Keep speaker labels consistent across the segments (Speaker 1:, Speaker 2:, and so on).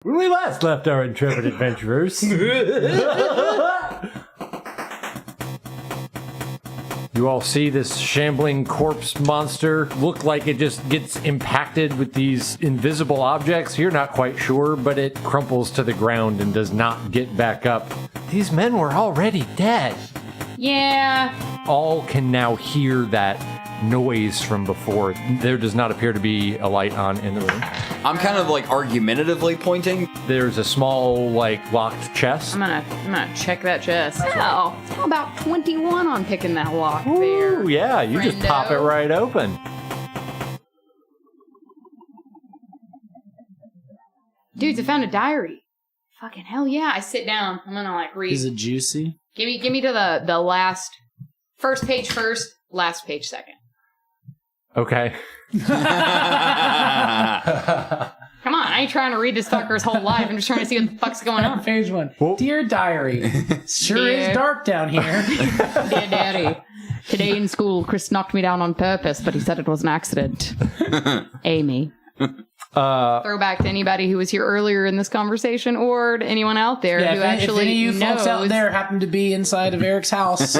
Speaker 1: When we last left our intrepid adventurers, you all see this shambling corpse monster look like it just gets impacted with these invisible objects. You're not quite sure, but it crumples to the ground and does not get back up. These men were already dead.
Speaker 2: Yeah.
Speaker 1: All can now hear that noise from before. There does not appear to be a light on in the room.
Speaker 3: I'm kind of like argumentatively pointing.
Speaker 1: There's a small, like, locked chest.
Speaker 2: I'm gonna check that chest. Oh, how about 21 on picking that lock there?
Speaker 1: Ooh, yeah, you just pop it right open.
Speaker 2: Dudes, I found a diary. Fucking hell yeah. I sit down. I'm gonna like read.
Speaker 4: Is it juicy?
Speaker 2: Give me to the last first page first, last page second.
Speaker 1: Okay.
Speaker 2: Come on, I ain't trying to read this fucker's whole life. I'm just trying to see what the fuck's going on.
Speaker 4: Page 1.
Speaker 1: Whoa.
Speaker 4: Dear diary, sure
Speaker 2: Dear-
Speaker 4: is dark down here.
Speaker 2: Dear Daddy, today in school, Chris knocked me down on purpose, but he said it was an accident. Amy. Throwback to anybody who was here earlier in this conversation, or to anyone out there who actually
Speaker 4: if any of you
Speaker 2: knows.
Speaker 4: folks out there happen to be inside of Eric's house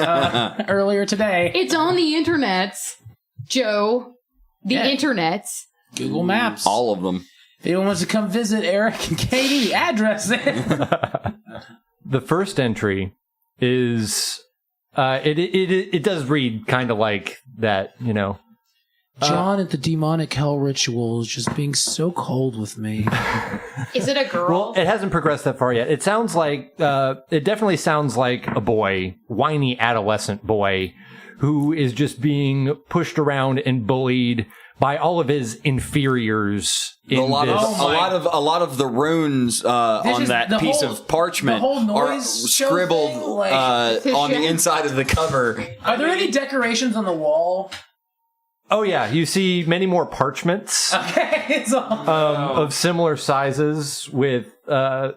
Speaker 4: earlier today,
Speaker 2: It's on the internets, Joe. The internets.
Speaker 4: Google Maps.
Speaker 3: All of them.
Speaker 4: If anyone wants to come visit Eric and Katie, address it.
Speaker 1: The first entry is it does read kind of like that, you know.
Speaker 4: John at the demonic hell ritual is just being so cold with me.
Speaker 2: Is it a girl?
Speaker 1: Well, it hasn't progressed that far yet. It sounds like it definitely sounds like a boy, whiny adolescent boy, who is just being pushed around and bullied by all of his inferiors.
Speaker 3: A lot of the runes on that piece of parchment are scribbled on the inside of the cover.
Speaker 4: Are there any decorations on the wall?
Speaker 1: Oh yeah, you see many more parchments of similar sizes with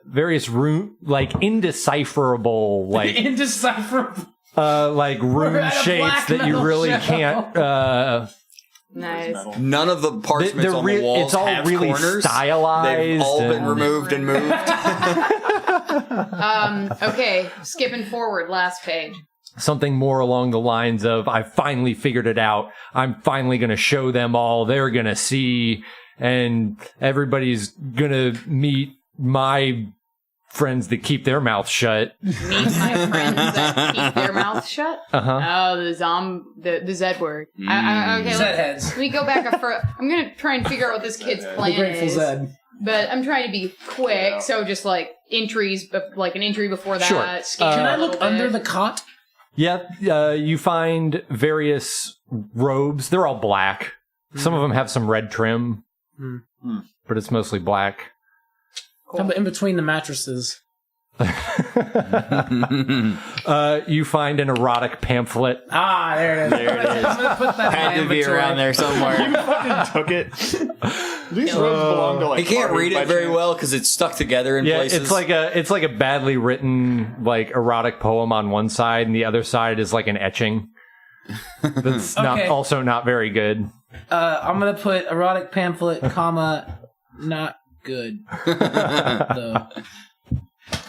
Speaker 1: various rune, like indecipherable, like
Speaker 4: indecipherable.
Speaker 1: Like rune shapes that you really can't.
Speaker 2: Nice.
Speaker 3: None of the parchments on the walls
Speaker 1: it's all
Speaker 3: have
Speaker 1: really
Speaker 3: corners.
Speaker 1: Stylized.
Speaker 3: They've all been removed and moved.
Speaker 2: Okay, skipping forward, last page.
Speaker 1: Something more along the lines of, I finally figured it out. I'm finally going to show them all. They're going to see. And everybody's going to meet my friends that keep their mouth shut.
Speaker 2: Meet my friends that keep their mouth shut?
Speaker 1: Uh-huh.
Speaker 2: Oh, the Z word. Okay,
Speaker 4: Zed heads.
Speaker 2: let me go back up for... I'm going to try and figure out what this kid's plan
Speaker 4: The Grateful
Speaker 2: is.
Speaker 4: Zed.
Speaker 2: But I'm trying to be quick, so just like entries, like an entry before that.
Speaker 1: Sure.
Speaker 2: Can
Speaker 4: I look under the cot?
Speaker 1: Yeah, you find various robes. They're all black. Some of them have some red trim, but it's mostly black.
Speaker 4: How about in between the mattresses?
Speaker 1: You find an erotic pamphlet.
Speaker 4: Ah, there it is.
Speaker 3: There it is.
Speaker 4: I'm going to put that
Speaker 3: Had
Speaker 4: in
Speaker 3: to be
Speaker 4: inventory.
Speaker 3: around there somewhere.
Speaker 5: You fucking took it. These robes belong to like.
Speaker 3: He can't
Speaker 5: Barbie
Speaker 3: read
Speaker 5: by
Speaker 3: it very
Speaker 5: chance.
Speaker 3: well because it's stuck together in places.
Speaker 1: it's like a badly written like erotic poem on one side, and the other side is like an etching. That's also not very good.
Speaker 4: I'm going to put erotic pamphlet, comma, not good. Though.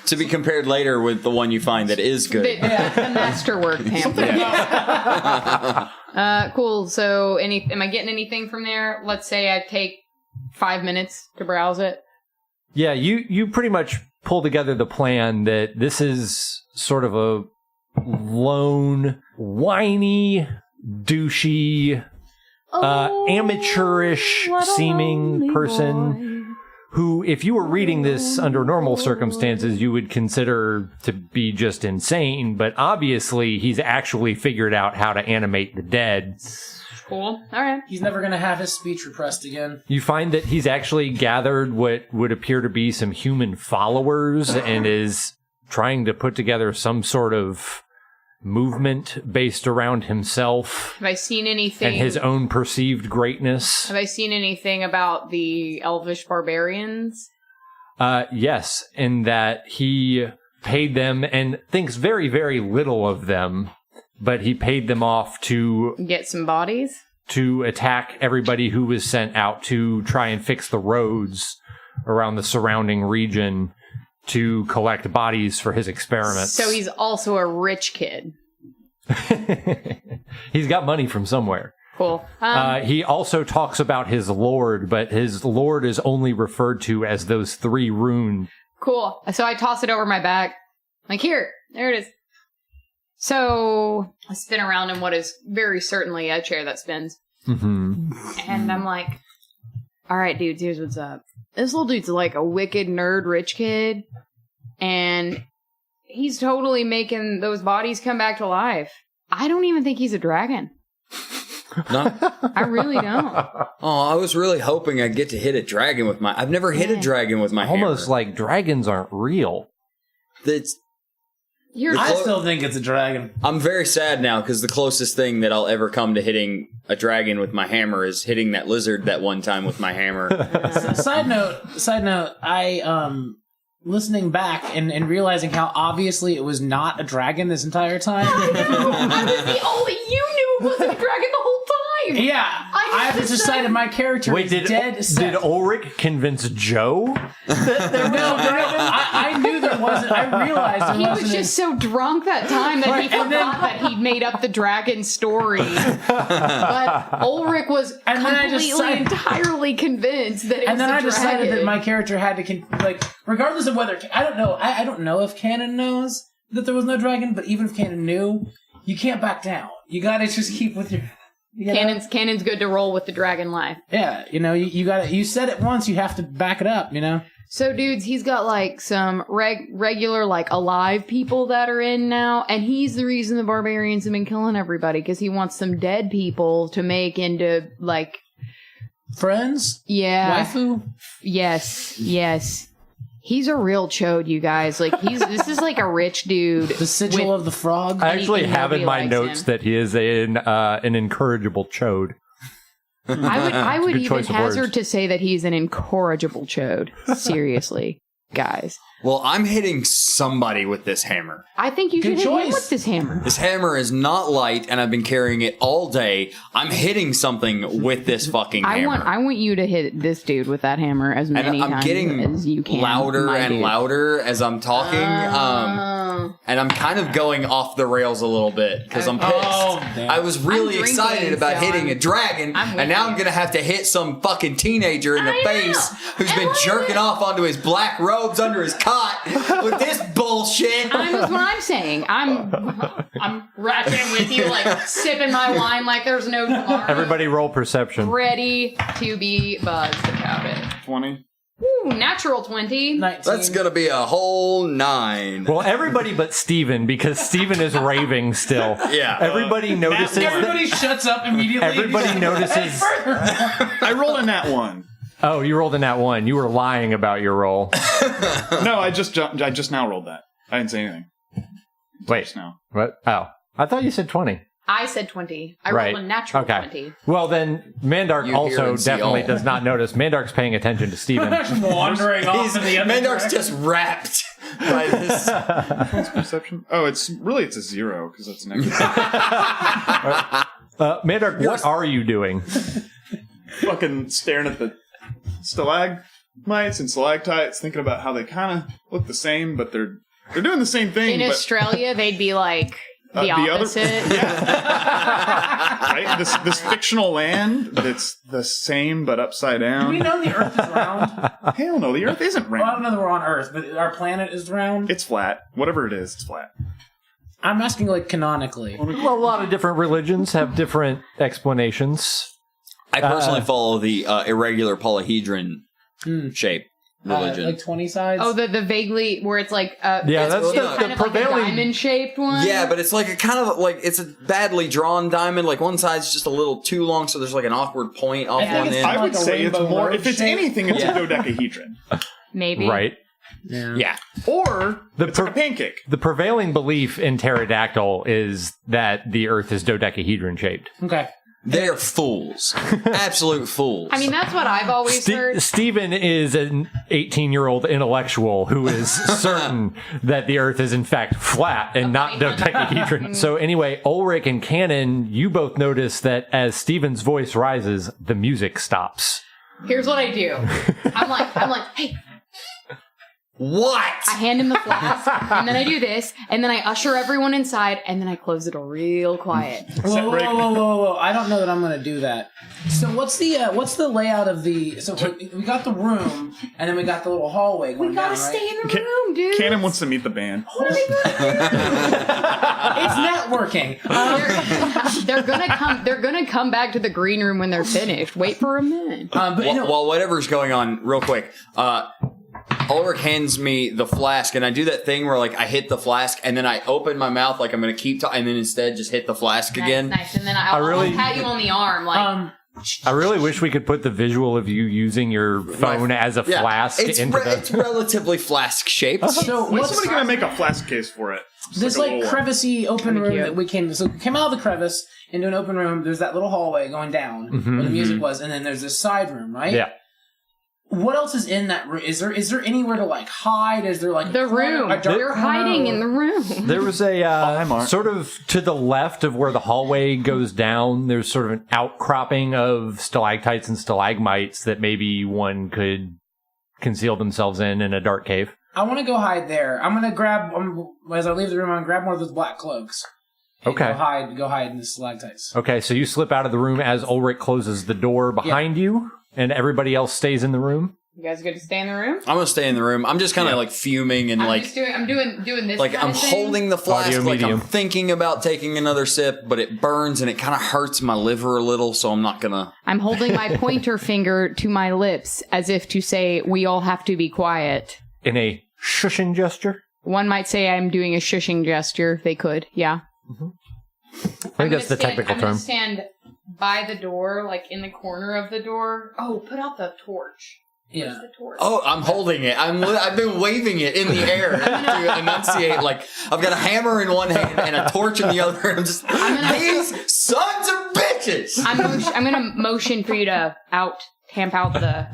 Speaker 3: To be compared later with the one you find that is good.
Speaker 2: The masterwork pamphlet. Cool. So, am I getting anything from there? Let's say I take 5 minutes to browse it.
Speaker 1: Yeah, you pretty much pull together the plan that this is sort of a lone, whiny, douchey, amateurish seeming person who, if you were reading this under normal circumstances, you would consider to be just insane, but obviously he's actually figured out how to animate the dead.
Speaker 2: Cool. All right.
Speaker 4: He's never going to have his speech repressed again.
Speaker 1: You find that he's actually gathered what would appear to be some human followers and is trying to put together some sort of movement based around himself.
Speaker 2: Have I seen anything?
Speaker 1: And his own perceived greatness.
Speaker 2: Have I seen anything about the elvish barbarians?
Speaker 1: Yes, in that he paid them and thinks very, very little of them, but he paid them off to
Speaker 2: get some bodies?
Speaker 1: To attack everybody who was sent out to try and fix the roads around the surrounding region to collect bodies for his experiments.
Speaker 2: So he's also a rich kid.
Speaker 1: He's got money from somewhere.
Speaker 2: Cool.
Speaker 1: He also talks about his lord, but his lord is only referred to as those 3 runes.
Speaker 2: Cool. So I toss it over my back. Like, here, there it is. So I spin around in what is very certainly a chair that spins.
Speaker 1: Mm-hmm.
Speaker 2: And I'm like, all right, dudes, here's what's up. This little dude's like a wicked nerd rich kid. And he's totally making those bodies come back to life. I don't even think he's a dragon.
Speaker 3: No?
Speaker 2: I really don't.
Speaker 3: Oh, I was really hoping I'd get to hit a dragon with my... I've never hit a dragon with my hammer.
Speaker 1: Almost like dragons aren't real.
Speaker 3: It's...
Speaker 4: I still think it's a dragon.
Speaker 3: I'm very sad now because the closest thing that I'll ever come to hitting a dragon with my hammer is hitting that lizard that one time with my hammer.
Speaker 4: Side note, I listening back and realizing how obviously it was not a dragon this entire time.
Speaker 2: I was the only... You knew it wasn't a dragon the whole time!
Speaker 4: Yeah, I have decided my character is dead set.
Speaker 1: Did Olric convince Joe?
Speaker 4: I knew there wasn't. I realized
Speaker 2: he was just so drunk that time that he forgot that he'd made up the dragon story. But Olric was entirely convinced that it was a dragon.
Speaker 4: And then I decided that my character had to, regardless of whether... I don't know. I don't know if canon knows that there was no dragon, but even if canon knew, you can't back down. You gotta just keep with your...
Speaker 2: Canon's good to roll with the dragon life.
Speaker 4: Yeah, you got you said it once, you have to back it up,
Speaker 2: So, dudes, he's got, some regular, alive people that are in now, and he's the reason the barbarians have been killing everybody, because he wants some dead people to make into,
Speaker 4: friends?
Speaker 2: Yeah.
Speaker 4: Waifu?
Speaker 2: Yes. He's a real chode, you guys. This is like a rich dude.
Speaker 4: The sigil of the frog?
Speaker 1: I actually have in my notes that he is an incorrigible chode.
Speaker 2: I would even hazard to say that he's an incorrigible chode. Seriously, guys.
Speaker 3: Well, I'm hitting somebody with this hammer.
Speaker 2: I think you should hit him with this hammer.
Speaker 3: This hammer is not light, and I've been carrying it all day. I'm hitting something with this fucking hammer.
Speaker 2: I want you to hit this dude with that hammer as many times as you can.
Speaker 3: Louder and louder as I'm talking. And I'm kind of going off the rails a little bit because I'm pissed. I was really excited about hitting a dragon, and now I'm going to have to hit some fucking teenager in the face who's been jerking off onto his black robes under his cot with this bullshit.
Speaker 2: That's what I'm saying. I'm ratcheting with you, sipping my wine like there's no tomorrow.
Speaker 1: Everybody roll perception.
Speaker 2: Ready to be buzzed about it.
Speaker 5: 20.
Speaker 2: Ooh, natural 20.
Speaker 4: 19.
Speaker 3: That's going to be a whole 9.
Speaker 1: Well, everybody but Steven, because Steven is raving still.
Speaker 3: Yeah.
Speaker 1: Everybody notices.
Speaker 4: Everybody shuts up immediately.
Speaker 1: Everybody notices.
Speaker 5: I rolled a nat 1.
Speaker 1: Oh, you rolled a nat 1. You were lying about your roll.
Speaker 5: No, I just now rolled that. I didn't say anything.
Speaker 1: Wait.
Speaker 5: Just now.
Speaker 1: What? Oh. I thought you said 20.
Speaker 2: I said 20. I rolled a natural 20.
Speaker 1: Well, then, Mandark also definitely does not notice. Mandark's paying attention to Steven.
Speaker 4: Wandering off in the other
Speaker 3: Mandark's just wrapped by this.
Speaker 5: What's perception? Oh, it's a 0 because that's negative.
Speaker 1: Mandark, what are you doing?
Speaker 5: Fucking staring at the stalagmites and stalactites, thinking about how they kind of look the same, but they're doing the same thing.
Speaker 2: In Australia, they'd be like the opposite.
Speaker 5: Right? This fictional land that's the same but upside down.
Speaker 4: Do we know the Earth is round?
Speaker 5: Hell no, the Earth isn't round.
Speaker 4: Well, I don't know that we're on Earth, but our planet is round.
Speaker 5: It's flat. Whatever it is, it's flat.
Speaker 4: I'm asking canonically.
Speaker 1: Well, a lot of different religions have different explanations.
Speaker 3: I personally follow the irregular polyhedron shape religion.
Speaker 4: 20 sides?
Speaker 2: Oh, the vaguely, where it's that's
Speaker 1: the
Speaker 2: the
Speaker 1: prevailing
Speaker 2: diamond-shaped one?
Speaker 3: Yeah, but it's it's a badly drawn diamond. One side's just a little too long, so there's an awkward point off one end.
Speaker 5: I would say it's more, if it's anything, it's a dodecahedron.
Speaker 2: Maybe.
Speaker 1: Right.
Speaker 3: Yeah.
Speaker 5: Or it's like a pancake.
Speaker 1: The prevailing belief in pterodactyl is that the Earth is dodecahedron shaped.
Speaker 4: Okay.
Speaker 3: They're fools. Absolute fools.
Speaker 2: I mean, that's what I've always heard.
Speaker 1: Steven is an 18-year-old intellectual who is certain that the Earth is in fact flat and not dodecahedron. So anyway, Olric and Cannon, you both notice that as Steven's voice rises, the music stops.
Speaker 2: Here's what I do. I'm like, hey.
Speaker 3: What?
Speaker 2: I hand him the flask, and then I do this, and then I usher everyone inside, and then I close the door real quiet.
Speaker 4: Whoa. I don't know that I'm going to do that. So what's the layout of the... So we got the room, and then we got the little hallway going down,
Speaker 2: We gotta
Speaker 4: right?
Speaker 2: stay in the room, dude.
Speaker 5: Cannon wants to meet the band.
Speaker 2: What are we gonna do?
Speaker 4: It's networking.
Speaker 2: They're gonna come back to the green room when they're finished. Wait for a minute.
Speaker 3: While whatever's going on, real quick, Olric hands me the flask, and I do that thing where like I hit the flask, and then I open my mouth like I'm going to keep talking, and then instead just hit the flask again.
Speaker 2: Nice. And then I'll pat you on the arm, like.
Speaker 1: I really wish we could put the visual of you using your phone as a flask into the...
Speaker 3: It's relatively flask shaped.
Speaker 4: So
Speaker 5: When's somebody going to make a flask case for it?
Speaker 4: This
Speaker 5: like
Speaker 4: crevicey open room
Speaker 2: cute.
Speaker 4: that we came out of the crevice into an open room. There's that little hallway going down where the music was, and then there's this side room, right?
Speaker 1: Yeah.
Speaker 4: What else is in that room? Is there anywhere to like hide? Is there like
Speaker 2: the room? You're hiding in the room.
Speaker 1: There was a sort of to the left of where the hallway goes down. There's sort of an outcropping of stalactites and stalagmites that maybe one could conceal themselves in a dark cave.
Speaker 4: I want to go hide there. I'm gonna grab as I leave the room. I'm gonna grab one of those black cloaks.
Speaker 1: Okay.
Speaker 4: Go hide in the stalactites.
Speaker 1: Okay, so you slip out of the room as Olric closes the door behind you. And everybody else stays in the room?
Speaker 2: You guys good to stay in the room?
Speaker 3: I'm gonna stay in the room. I'm just kind of like fuming and
Speaker 2: I'm doing this.
Speaker 3: like I'm holding the flask,
Speaker 1: Audio
Speaker 3: like
Speaker 1: medium.
Speaker 3: I'm thinking about taking another sip, but it burns and it kind of hurts my liver a little, so I'm not gonna.
Speaker 2: I'm holding my pointer finger to my lips as if to say, "We all have to be quiet."
Speaker 1: In a shushing gesture?
Speaker 2: One might say I'm doing a shushing gesture. They could, yeah.
Speaker 1: I think that's the technical
Speaker 2: I'm
Speaker 1: term.
Speaker 2: gonna stand by the door, like in the corner of the door. Oh, put out the torch.
Speaker 4: Yeah.
Speaker 2: Where's the torch?
Speaker 3: Oh, I'm holding it. I've been waving it in the air to enunciate. Like I've got a hammer in one hand and a torch in the other. And I'm just these sons of bitches.
Speaker 2: I'm gonna motion for you to camp out the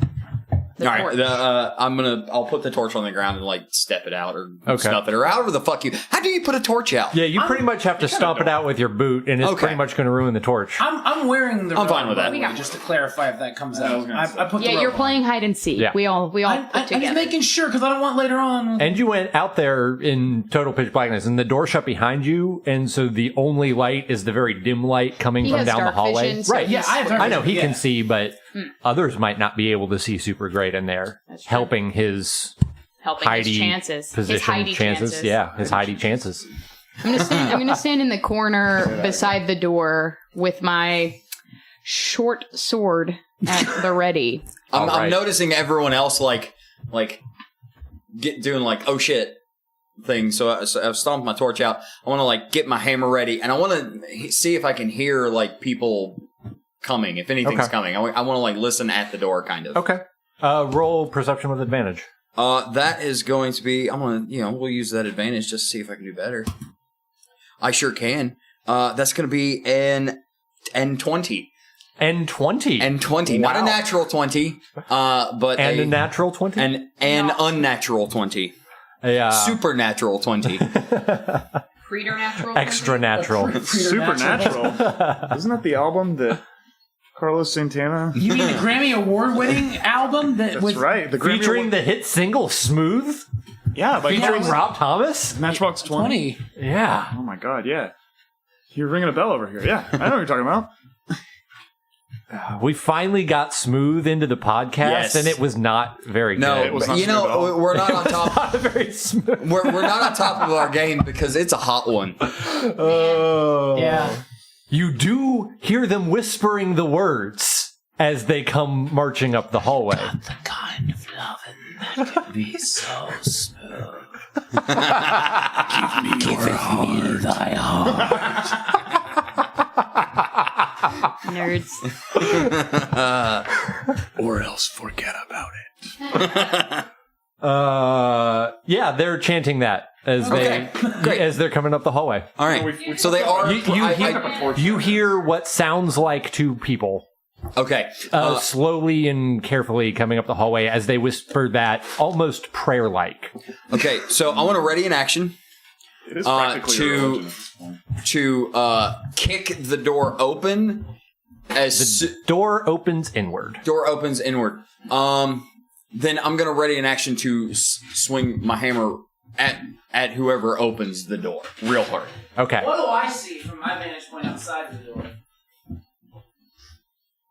Speaker 3: All right,
Speaker 2: torch.
Speaker 3: I'll put the torch on the ground and like step it out or
Speaker 1: Okay.
Speaker 3: stuff it or however the fuck you. How do you put a torch out?
Speaker 1: Yeah, you pretty much have to stomp it out with your boot, and it's
Speaker 3: Okay.
Speaker 1: pretty much going to ruin the torch.
Speaker 4: I'm wearing the.
Speaker 3: I'm fine
Speaker 4: robe,
Speaker 3: with that.
Speaker 4: by the way, just to clarify if that comes out. I put the
Speaker 2: Yeah,
Speaker 4: robe
Speaker 2: you're
Speaker 4: on.
Speaker 2: playing hide and seek.
Speaker 1: Yeah.
Speaker 2: We all put
Speaker 4: I'm
Speaker 2: together.
Speaker 4: just making sure because I don't want later on.
Speaker 1: And you went out there in total pitch blackness, and the door shut behind you, and so the only light is the very dim light coming
Speaker 2: He
Speaker 1: from
Speaker 2: has
Speaker 1: down the
Speaker 2: dark
Speaker 1: hallway.
Speaker 2: vision, so
Speaker 1: Right?
Speaker 2: he's-
Speaker 1: I know he
Speaker 4: Yeah.
Speaker 1: can see, but others might not be able to see super great in there,
Speaker 2: That's true.
Speaker 1: helping his
Speaker 2: Helping his
Speaker 1: hidey
Speaker 2: chances.
Speaker 1: position
Speaker 2: his hidey chances.
Speaker 1: Yeah, his hidey chances.
Speaker 2: I'm gonna stand in the corner beside the door with my short sword at the ready.
Speaker 3: I'm
Speaker 1: Alright.
Speaker 3: noticing everyone else like doing like oh shit thing. So I've stomped my torch out. I want to like get my hammer ready, and I want to see if I can hear like people coming. If anything's
Speaker 1: Okay.
Speaker 3: coming, I want to like listen at the door, kind of.
Speaker 1: Okay. Roll perception with advantage.
Speaker 3: That is going to be. I'm gonna we'll use that advantage just to see if I can do better. I sure can. That's going to be an N20.
Speaker 1: N20.
Speaker 3: N20, not a
Speaker 1: Wow.
Speaker 3: natural 20, but
Speaker 1: And a natural 20?
Speaker 3: an unnatural 20.
Speaker 1: A
Speaker 3: Supernatural 20.
Speaker 2: Preternatural.
Speaker 1: extra natural.
Speaker 5: Supernatural. Isn't that the album that Carlos Santana?
Speaker 4: You mean the Grammy Award-winning album
Speaker 5: That's right. The Grammy
Speaker 1: Featuring
Speaker 5: Award-
Speaker 1: the hit single Smooth?
Speaker 5: yeah, by
Speaker 1: Featuring
Speaker 5: Carlos-
Speaker 1: Rob Thomas?
Speaker 5: Matchbox 20.
Speaker 4: 20.
Speaker 1: Yeah.
Speaker 5: Oh my god, yeah. You're ringing a bell over here. Yeah, I know what you're talking about.
Speaker 1: We finally got Smooth into the podcast,
Speaker 3: Yes.
Speaker 1: and it was not very
Speaker 3: No,
Speaker 1: good.
Speaker 5: It was not
Speaker 3: you
Speaker 5: smooth at
Speaker 3: know,
Speaker 5: all.
Speaker 3: we're not on top.
Speaker 1: Not very smooth.
Speaker 3: We're not on top of our game because it's a hot one.
Speaker 1: Oh.
Speaker 4: Yeah.
Speaker 1: You do hear them whispering the words as they come marching up the hallway.
Speaker 4: The kind of loving that can be so smooth. Give me thy heart.
Speaker 2: Nerds.
Speaker 5: Or else forget about it.
Speaker 1: Yeah, they're chanting that as
Speaker 3: great.
Speaker 1: as they're coming up the hallway.
Speaker 3: All right. So they are.
Speaker 1: You hear what sounds like two people
Speaker 3: Okay.
Speaker 1: slowly and carefully coming up the hallway as they whisper that almost prayer-like.
Speaker 3: Okay. So I want to ready an action
Speaker 5: It is practically
Speaker 3: to-
Speaker 5: your religion at this point.
Speaker 3: to kick the door open
Speaker 1: The door opens inward.
Speaker 3: Door opens inward. Then I'm gonna ready an action to swing my hammer at whoever opens the door. Real hard.
Speaker 1: Okay.
Speaker 4: What do I see from my vantage point outside the door?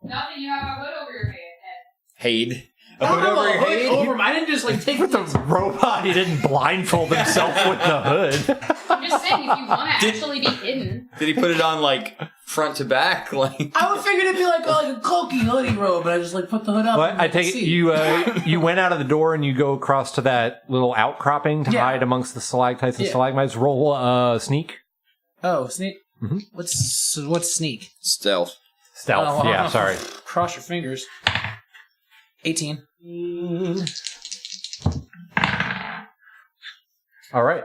Speaker 2: Nothing. You have a hood over your head.
Speaker 3: Hade. A hood over your head?
Speaker 4: Over. I didn't just like take
Speaker 1: With the robot, he didn't blindfold himself with the hood.
Speaker 2: I'm just saying, if you want to actually be hidden.
Speaker 3: Did he put it on like front to back? Like
Speaker 4: I would figure it'd be like a cloaky hoodie robe, but I just like put the hood up.
Speaker 1: But I take it you went out of the door and you go across to that little outcropping to hide amongst the stalactites and stalagmites. Roll sneak.
Speaker 4: Oh, sneak.
Speaker 1: Mm-hmm.
Speaker 4: What's sneak?
Speaker 3: stealth.
Speaker 1: Stealth. Yeah, sorry.
Speaker 4: Cross your fingers. 18.
Speaker 1: All right.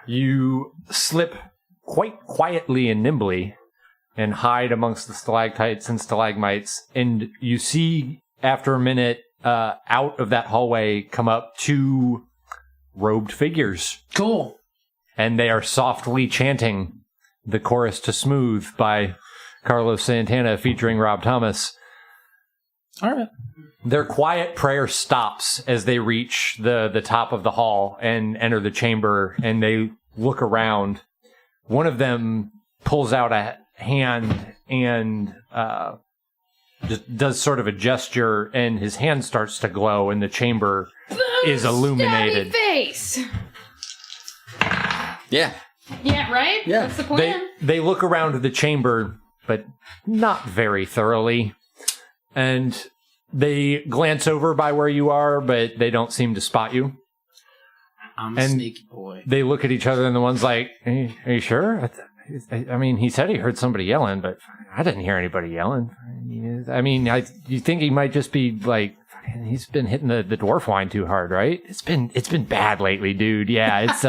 Speaker 1: You slip quite quietly and nimbly and hide amongst the stalactites and stalagmites. And you see, after a minute, out of that hallway come up 2 robed figures.
Speaker 4: Cool.
Speaker 1: And they are softly chanting the chorus to Smooth by Carlos Santana featuring Rob Thomas.
Speaker 4: All right.
Speaker 1: Their quiet prayer stops as they reach the top of the hall and enter the chamber, and they look around. One of them pulls out a hand and just does sort of a gesture, and his hand starts to glow, and the chamber is illuminated.
Speaker 2: Face.
Speaker 3: Yeah.
Speaker 2: Yeah, right?
Speaker 3: Yeah.
Speaker 2: That's the plan.
Speaker 1: They look around the chamber, but not very thoroughly. And they glance over by where you are, but they don't seem to spot you.
Speaker 4: I'm a sneaky boy.
Speaker 1: They look at each other, and the one's like, "Are you sure? I mean, he said he heard somebody yelling, but I didn't hear anybody yelling. I mean, you think he might just be like, he's been hitting the dwarf wine too hard, right? It's been bad lately, dude. Yeah, it's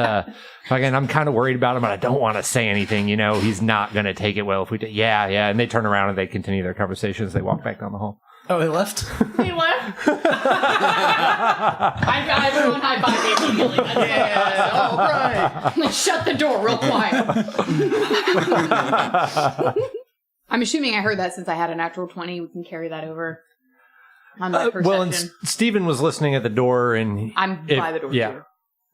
Speaker 1: fucking. I'm kind of worried about him, but I don't want to say anything. You know, he's not gonna take it well if we do. Yeah. And they turn around and they continue their conversations. They walk back down the hall.
Speaker 4: Oh, he left?
Speaker 2: He left? Everyone high five immediately. Yeah, all right. Like, shut the door real quiet. I'm assuming I heard that since I had a natural 20. We can carry that over on my perception.
Speaker 1: Well, and Steven was listening at the door, and
Speaker 2: I'm by the door, too.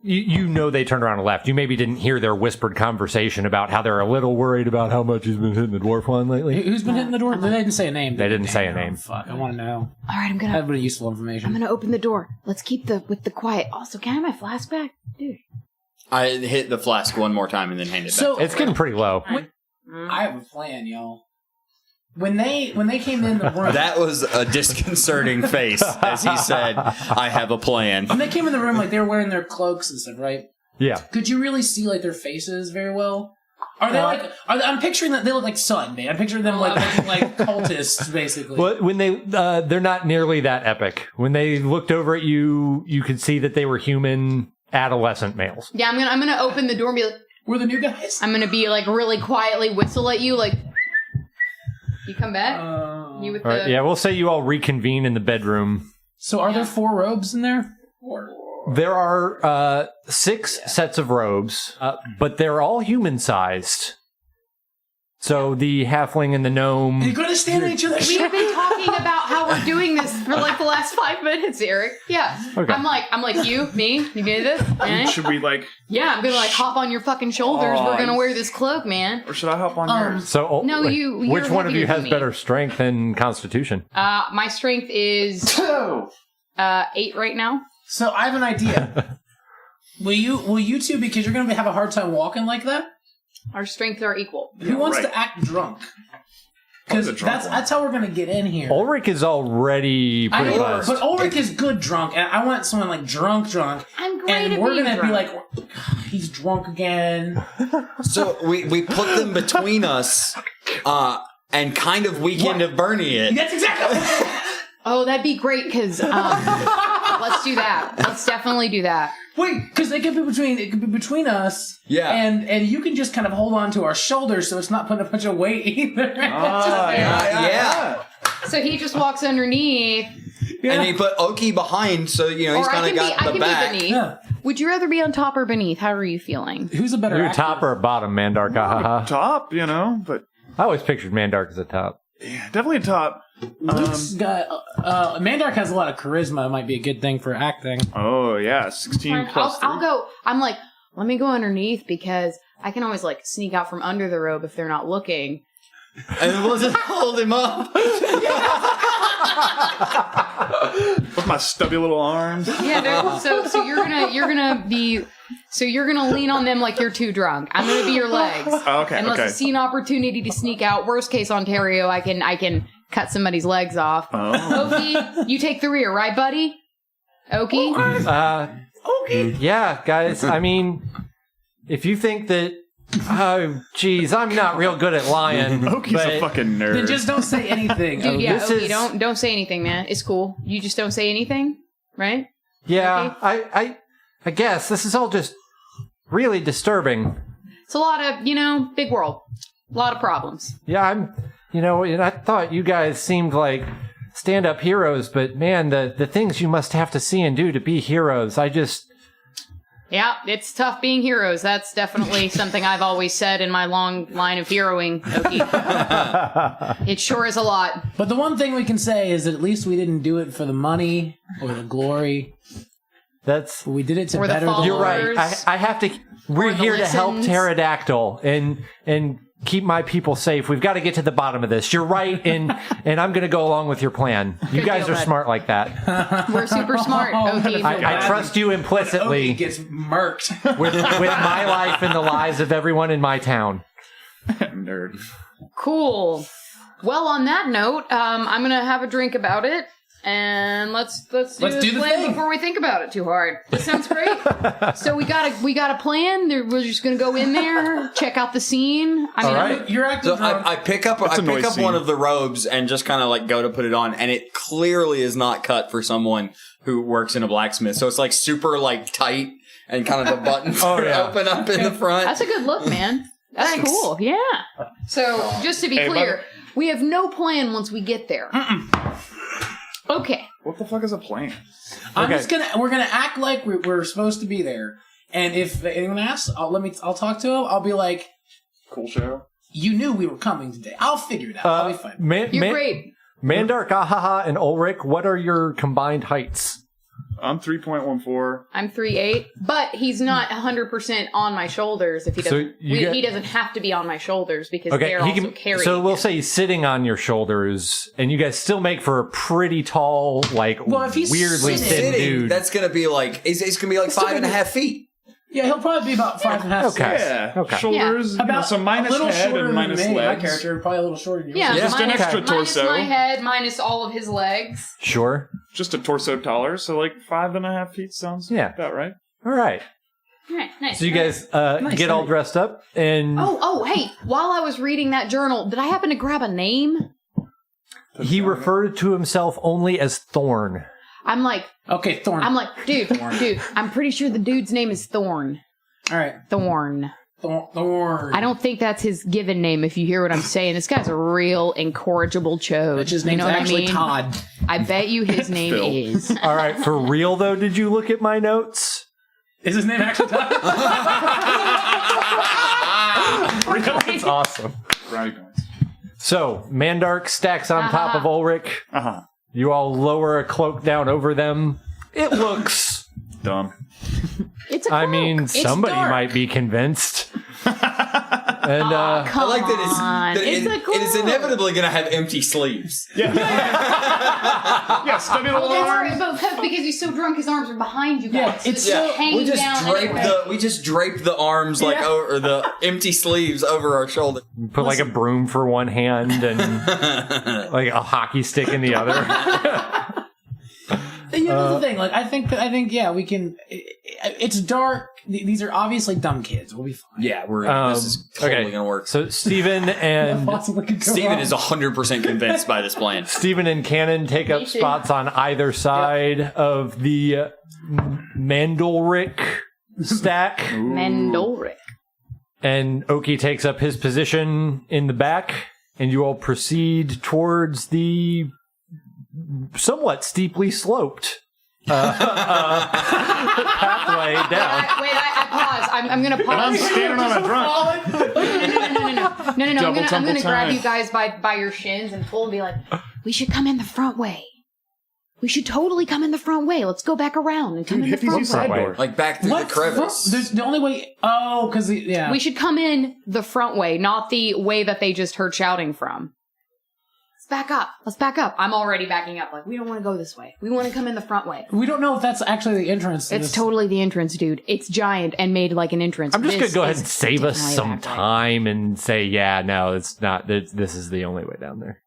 Speaker 1: You know they turned around and left. You maybe didn't hear their whispered conversation about how they're a little worried about how much he's been hitting the dwarf wine lately.
Speaker 4: Who's been hitting the door? They didn't say a name.
Speaker 1: They didn't say a name.
Speaker 4: Oh, fuck, I want to know.
Speaker 2: All right,
Speaker 4: That would be useful information.
Speaker 2: I'm gonna open the door. Let's keep with the quiet. Also, can I have my flask back? Dude.
Speaker 3: I hit the flask one more time and then hand it back.
Speaker 1: It's getting pretty low.
Speaker 4: I have a plan, y'all. When they came in the room,
Speaker 3: That was a disconcerting face as he said, "I have a plan."
Speaker 4: when they came in the room, like they were wearing their cloaks and stuff, right?
Speaker 1: Yeah.
Speaker 4: Could you really see like their faces very well? Are they like? I'm picturing that they look like Sunday. I'm picturing them like cultists, basically.
Speaker 1: Well, when they're not nearly that epic. When they looked over at you, you could see that they were human adolescent males.
Speaker 2: Yeah, I'm gonna open the door and be like,
Speaker 4: We're the new guys.
Speaker 2: I'm gonna be like really quietly whistle at you, like, you come back. You with
Speaker 1: All right, yeah, we'll say you all reconvene in the bedroom.
Speaker 4: So are there 4 robes in there? 4.
Speaker 1: There are 6 sets of robes, but they're all human-sized. So the halfling and the gnome...
Speaker 4: You're gonna stand on each other's
Speaker 2: We've been talking about how we're doing this for like the last 5 minutes, Eric. Yeah.
Speaker 1: Okay.
Speaker 2: I'm like, you do this? Eh?
Speaker 5: Should we like,
Speaker 2: Yeah, I'm gonna like hop on your fucking shoulders. We're gonna wear this cloak, man.
Speaker 5: or should I hop on yours?
Speaker 1: So,
Speaker 2: No,
Speaker 1: wait,
Speaker 2: you're
Speaker 1: which one of you
Speaker 2: heavier
Speaker 1: has
Speaker 2: than me.
Speaker 1: better strength and constitution?
Speaker 2: My strength is 8 right now.
Speaker 4: So I have an idea. Will you two, because you're gonna have a hard time walking like that?
Speaker 2: Our strengths are equal.
Speaker 4: Who wants
Speaker 5: right.
Speaker 4: to act drunk? Because
Speaker 5: I'm the drunk one.
Speaker 4: that's how we're gonna get in here.
Speaker 1: Ulric is already
Speaker 4: I
Speaker 1: pretty
Speaker 4: know,
Speaker 1: buzzed.
Speaker 4: but Olric is good drunk, and I want someone like drunk.
Speaker 2: I'm great
Speaker 4: And
Speaker 2: at
Speaker 4: we're
Speaker 2: being
Speaker 4: gonna be
Speaker 2: drunk.
Speaker 4: like, he's drunk again.
Speaker 3: So we put them between us, and kind of weekend of Bernie it.
Speaker 4: That's exactly.
Speaker 2: Oh, that'd be great, because let's do that. Let's definitely do that.
Speaker 4: Wait, because it could be between us.
Speaker 3: Yeah.
Speaker 4: And you can just kind of hold on to our shoulders, so it's not putting a bunch of weight either.
Speaker 3: Yeah.
Speaker 2: So he just walks underneath.
Speaker 3: And he put Oki behind, so he's
Speaker 2: Or
Speaker 3: kind of got the back.
Speaker 2: be beneath.
Speaker 4: Yeah.
Speaker 2: Would you rather be on top or beneath? How are you feeling?
Speaker 4: Who's a better
Speaker 1: You're
Speaker 4: actor?
Speaker 1: top or bottom, Mandarkahhaha?
Speaker 5: Top, but
Speaker 1: I always pictured Mandark as a top.
Speaker 5: Yeah, definitely a top.
Speaker 4: Luke's got Mandark has a lot of charisma. It might be a good thing for acting.
Speaker 5: Oh yeah, 16 plus.
Speaker 2: I'll go. I'm like, let me go underneath because I can always like sneak out from under the robe if they're not looking.
Speaker 3: And we'll just hold him up.
Speaker 5: With my stubby little arms.
Speaker 2: Yeah, no, so you're gonna lean on them like you're too drunk. I'm gonna be your legs.
Speaker 5: Oh, okay.
Speaker 2: Unless
Speaker 5: okay.
Speaker 2: I see an opportunity to sneak out. Worst case, Ontario, I can cut somebody's legs off.
Speaker 5: Oh.
Speaker 2: Okie, you take the rear, right, buddy? Okie?
Speaker 1: Okay. Yeah, guys. I mean, if you think that, oh, geez, I'm not real good at lying.
Speaker 5: Oki's
Speaker 1: but
Speaker 5: a fucking nerd.
Speaker 4: Then just don't say anything.
Speaker 2: Dude, yeah,
Speaker 1: this
Speaker 2: Okie,
Speaker 1: is-
Speaker 2: don't say anything, man. It's cool. You just don't say anything, right?
Speaker 1: Yeah, I guess this is all just really disturbing.
Speaker 2: It's a lot of, big world. A lot of problems.
Speaker 1: Yeah, and I thought you guys seemed like stand-up heroes, but man, the things you must have to see and do to be heroes,
Speaker 2: Yeah, it's tough being heroes. That's definitely something I've always said in my long line of heroing, Okie. It sure is a lot.
Speaker 4: But the one thing we can say is that at least we didn't do it for the money or the glory.
Speaker 1: that's...
Speaker 4: But we did it to
Speaker 2: Or the
Speaker 4: better the
Speaker 1: You're
Speaker 2: followers.
Speaker 1: right. I have to... We're
Speaker 2: the
Speaker 1: here to help
Speaker 2: listens.
Speaker 1: Pterodactyl and keep my people safe. We've got to get to the bottom of this. You're right, and I'm going to go along with your plan. You
Speaker 2: Good
Speaker 1: guys
Speaker 2: deal,
Speaker 1: are
Speaker 2: bud.
Speaker 1: smart like that.
Speaker 2: We're super smart, Okie.
Speaker 1: I trust you
Speaker 4: Okie
Speaker 1: implicitly
Speaker 4: gets murked.
Speaker 1: with my life and the lives of everyone in my town.
Speaker 5: Nerd.
Speaker 2: Cool. Well, on that note, I'm gonna have a drink about it, and let's do
Speaker 4: Let's
Speaker 2: this
Speaker 4: do the
Speaker 2: plan
Speaker 4: thing.
Speaker 2: before we think about it too hard. This sounds great. So we got a plan. We're just gonna go in there, check out the scene. I mean,
Speaker 1: All right.
Speaker 4: You're acting
Speaker 3: So
Speaker 4: drunk.
Speaker 3: I pick up
Speaker 5: That's a noise scene.
Speaker 3: one of the robes and just kind of like go to put it on, and it clearly is not cut for someone who works in a blacksmith. So it's like super like tight, and kind of the buttons open up in the front.
Speaker 2: that's a good look, man. That's
Speaker 3: Thanks.
Speaker 2: cool. Yeah. So just to be
Speaker 5: Hey,
Speaker 2: clear, we have no plan once we get there. Okay.
Speaker 5: What the fuck is a plane?
Speaker 4: We're gonna act like we're supposed to be there. And if anyone asks, I'll talk to him. I'll be like,
Speaker 5: Cool show.
Speaker 4: you knew we were coming today. I'll figure it out. I'll be fine.
Speaker 2: You're great.
Speaker 1: Mandarkahhaha and Olric, what are your combined heights?
Speaker 5: I'm 3.14.
Speaker 2: I'm 3'8", but he's not 100% on my shoulders. If he
Speaker 1: So
Speaker 2: doesn't,
Speaker 1: you get-
Speaker 2: he doesn't have to be on my shoulders because
Speaker 1: Okay,
Speaker 2: they're also carrying.
Speaker 1: so we'll
Speaker 2: him.
Speaker 1: say he's sitting on your shoulders, and you guys still make for a pretty tall, like
Speaker 4: Well, if he's
Speaker 1: weirdly thin
Speaker 4: sitting-
Speaker 1: dude.
Speaker 3: That's gonna be like it's gonna be like
Speaker 4: still
Speaker 3: 5.5 feet.
Speaker 4: Yeah, he'll probably be about 5.5.
Speaker 1: Okay.
Speaker 5: Yeah.
Speaker 1: Okay.
Speaker 5: Shoulders,
Speaker 4: About
Speaker 5: so minus
Speaker 4: a little
Speaker 5: head
Speaker 4: shorter
Speaker 5: and minus
Speaker 4: than me.
Speaker 5: legs.
Speaker 4: My character probably a little shorter than yours.
Speaker 2: Yeah,
Speaker 5: Just an
Speaker 2: minus-
Speaker 5: extra
Speaker 2: minus
Speaker 5: torso.
Speaker 2: my head, minus all of his legs.
Speaker 1: Sure.
Speaker 5: Just a torso taller, so like 5.5 feet sounds about right.
Speaker 1: All right.
Speaker 2: Right, nice.
Speaker 1: So you guys
Speaker 4: Nice,
Speaker 1: get all
Speaker 4: nice.
Speaker 1: dressed up, and
Speaker 2: Oh, hey! While I was reading that journal, did I happen to grab a name?
Speaker 1: he referred to himself only as Thorn.
Speaker 2: I'm like,
Speaker 4: Okay, Thorn.
Speaker 2: dude, I'm pretty sure the dude's name is Thorn.
Speaker 4: All right.
Speaker 2: Thorn.
Speaker 4: Thorn.
Speaker 2: I don't think that's his given name, if you hear what I'm saying. This guy's a real incorrigible chode.
Speaker 4: Which his
Speaker 2: You
Speaker 4: name's
Speaker 2: know what
Speaker 4: actually
Speaker 2: I mean?
Speaker 4: Todd.
Speaker 2: I bet you his name
Speaker 5: Phil.
Speaker 2: is.
Speaker 1: All right, for real though, did you look at my notes?
Speaker 4: Is his name actually Todd?
Speaker 1: That's awesome.
Speaker 5: Brownie points.
Speaker 1: So Mandark stacks on top of Ulric.
Speaker 5: Uh-huh.
Speaker 1: You all lower a cloak down over them. It looks.
Speaker 5: Dumb.
Speaker 2: It's a
Speaker 1: I
Speaker 2: cloak.
Speaker 1: mean,
Speaker 2: It's
Speaker 1: somebody
Speaker 2: dark.
Speaker 1: might be convinced. And
Speaker 2: Come
Speaker 3: I like
Speaker 2: on.
Speaker 3: that
Speaker 2: It's a
Speaker 3: it is
Speaker 2: cloak.
Speaker 3: inevitably gonna have empty sleeves.
Speaker 5: Yeah, stubby little
Speaker 2: Well,
Speaker 5: arms.
Speaker 2: that's right, because he's so drunk, his arms are behind you guys.
Speaker 4: Yeah,
Speaker 2: So
Speaker 4: it's
Speaker 2: just
Speaker 4: so-
Speaker 2: hanging
Speaker 3: We just
Speaker 2: down
Speaker 3: drape
Speaker 2: anyway.
Speaker 3: the arms like over the empty sleeves over our shoulder.
Speaker 1: put like a broom for one hand and like a hockey stick in the other.
Speaker 4: You know the thing, like I think, yeah, we can. It's dark. These are obviously dumb kids. We'll be fine.
Speaker 3: Yeah, this is totally
Speaker 1: okay.
Speaker 3: gonna work.
Speaker 1: So Steven and
Speaker 4: Possibly could go
Speaker 3: Steven
Speaker 4: wrong.
Speaker 3: is 100% convinced by this plan.
Speaker 1: Steven and Cannon take up
Speaker 2: Me too.
Speaker 1: spots on either side of the Mandalric stack.
Speaker 2: Mendolric.
Speaker 1: And Oki takes up his position in the back, and you all proceed towards the somewhat steeply sloped pathway down.
Speaker 2: I pause. I'm gonna pause.
Speaker 5: I'm standing on a drunk.
Speaker 2: No.
Speaker 5: Double
Speaker 2: I'm gonna
Speaker 5: tumble
Speaker 2: grab
Speaker 5: time.
Speaker 2: you guys by your shins and pull and be like, we should come in the front way. We should totally come in the front way. Let's go back around and come in the
Speaker 5: Hippies
Speaker 2: front
Speaker 5: use
Speaker 2: way.
Speaker 5: side door.
Speaker 3: Like back through the crevice.
Speaker 4: There's the only way. Oh, because yeah.
Speaker 2: We should come in the front way, not the way that they just heard shouting from. Let's back up. Let's back up. I'm already backing up. Like, we don't want to go this way. We want to come in the front way.
Speaker 4: We don't know if that's actually the entrance. To
Speaker 2: It's
Speaker 4: this.
Speaker 2: totally the entrance, dude. It's giant and made like an entrance.
Speaker 1: I'm just going
Speaker 2: This
Speaker 1: to go ahead
Speaker 2: is
Speaker 1: and save us
Speaker 2: definitely
Speaker 1: some
Speaker 2: that way.
Speaker 1: time and say, yeah, no, it's not. This is the only way down there.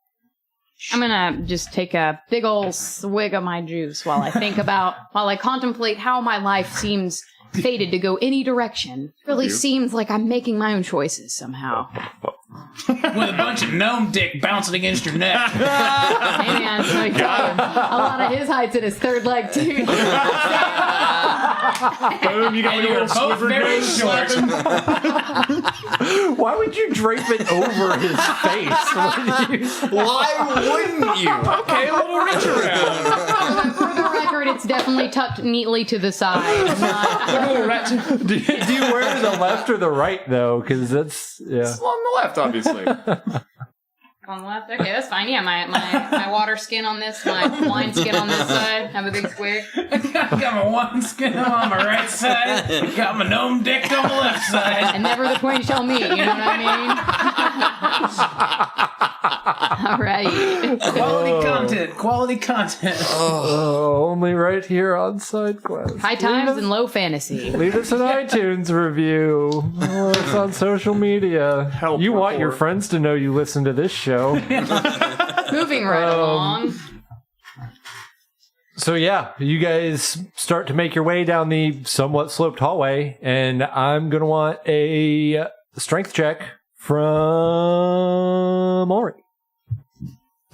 Speaker 2: I'm gonna just take a big ol' swig of my juice while I contemplate how my life seems fated to go any direction. Really seems like I'm making my own choices somehow.
Speaker 4: With a bunch of gnome dick bouncing against your neck.
Speaker 2: Hey man, so a lot of his height's in his third leg too.
Speaker 5: Boom, you got
Speaker 4: And
Speaker 5: your
Speaker 4: you're
Speaker 5: little
Speaker 4: both
Speaker 5: squibber
Speaker 4: very
Speaker 5: nose
Speaker 4: short.
Speaker 5: slapping.
Speaker 1: Why would you drape it over his face?
Speaker 3: Why wouldn't you?
Speaker 5: Okay, a little reach around.
Speaker 2: For the record, it's definitely tucked neatly to the side. Not-
Speaker 1: do you wear it to the left or the right, though? Because that's, yeah.
Speaker 5: It's on the left, obviously.
Speaker 2: on the left? Okay, that's fine. Yeah, my water skin on this, my wine skin on this side. Have a big square.
Speaker 4: I got my one skin on my right side. Got my gnome dick on the left side.
Speaker 2: And never the twain shall meet, you know what I mean? All right.
Speaker 4: Quality content.
Speaker 1: Oh, only right here on SideQuest.
Speaker 2: High times and low fantasy.
Speaker 1: Leave us an iTunes review. Follow us on social media.
Speaker 5: Help
Speaker 1: you want your
Speaker 5: report.
Speaker 1: friends to know you listen to this show.
Speaker 2: Moving right along.
Speaker 1: So yeah, you guys start to make your way down the somewhat sloped hallway, and I'm going to want a strength check from Olric.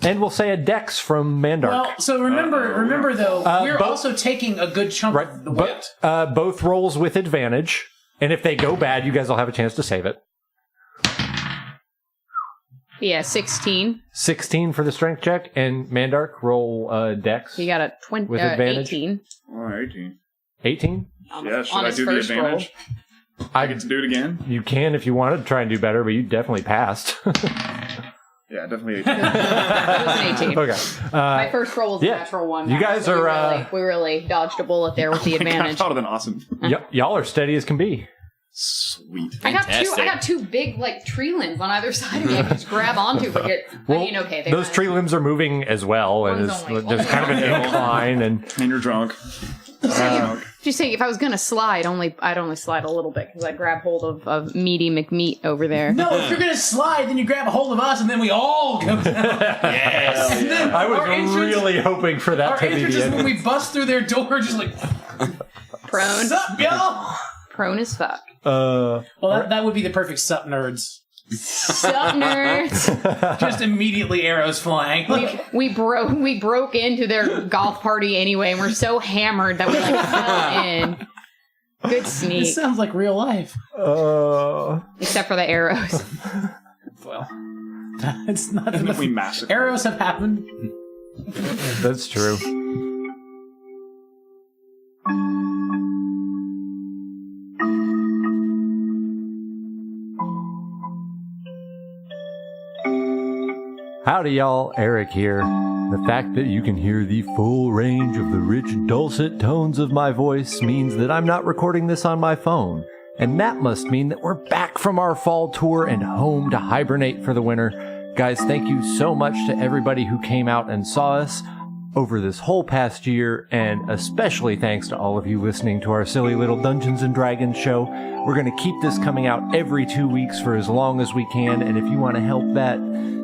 Speaker 1: And we'll say a dex from Mandark.
Speaker 4: Well, so remember though, we're
Speaker 1: both-
Speaker 4: also taking a good chunk of the weight.
Speaker 1: But both rolls with advantage, and if they go bad, you guys will have a chance to save it.
Speaker 2: Yeah, 16.
Speaker 1: 16 for the strength check, and Mandark roll dex.
Speaker 2: You got a 20,
Speaker 1: With advantage?
Speaker 2: 18.
Speaker 5: Oh, 18.
Speaker 1: 18?
Speaker 5: Yeah, should
Speaker 2: on
Speaker 5: I
Speaker 2: his
Speaker 5: do the
Speaker 2: first
Speaker 5: advantage? I get to do it again?
Speaker 1: You can if you wanted to try and do better, but you definitely passed.
Speaker 5: Yeah, definitely 18.
Speaker 2: It was an 18.
Speaker 1: Okay.
Speaker 2: My first roll was a
Speaker 1: yeah.
Speaker 2: natural one.
Speaker 1: You guys
Speaker 2: so
Speaker 1: are,
Speaker 2: we really dodged a bullet there with the
Speaker 5: That
Speaker 2: advantage.
Speaker 5: would have been awesome.
Speaker 1: Y'all are steady as can be.
Speaker 5: Sweet.
Speaker 2: I
Speaker 3: Fantastic.
Speaker 2: got two big like tree limbs on either side of me. I can just grab onto, but get.
Speaker 1: Well,
Speaker 2: I mean, okay, they
Speaker 1: those
Speaker 2: were-
Speaker 1: tree limbs are moving as well, and
Speaker 2: One's
Speaker 1: it's
Speaker 2: only-
Speaker 1: there's kind of an incline, and
Speaker 5: And you're drunk.
Speaker 2: Just saying, if I was gonna slide, I'd only slide a little bit because I grab hold of Meaty McMeat over there.
Speaker 4: No, if you're gonna slide, then you grab a hold of us, and then we all go down.
Speaker 3: Yes.
Speaker 4: And then
Speaker 1: I was
Speaker 4: our entrance-
Speaker 1: really hoping for that
Speaker 4: Our
Speaker 1: to be
Speaker 4: entrance
Speaker 1: the
Speaker 4: is
Speaker 1: end.
Speaker 4: when we bust through their door, just like,
Speaker 2: Prone,
Speaker 4: "Sup, y'all?"
Speaker 2: prone as fuck.
Speaker 4: Well, that would be the perfect sup nerds.
Speaker 2: Sup, nerds?
Speaker 4: Just immediately arrows flying. Like,
Speaker 2: We broke into their golf party anyway, and we're so hammered that we like fell in. Good
Speaker 4: this
Speaker 2: sneak,
Speaker 4: sounds like real life.
Speaker 2: except for the arrows.
Speaker 4: Well, it's not
Speaker 5: And
Speaker 4: enough.
Speaker 5: we massacre.
Speaker 4: Arrows have happened.
Speaker 1: That's true. Howdy, y'all. Eric here. The fact that you can hear the full range of the rich, dulcet tones of my voice means that I'm not recording this on my phone. And that must mean that we're back from our fall tour and home to hibernate for the winter. Guys, thank you so much to everybody who came out and saw us over this whole past year, and especially thanks to all of you listening to our silly little Dungeons and Dragons show. We're going to keep this coming out every 2 weeks for as long as we can, and if you want to help that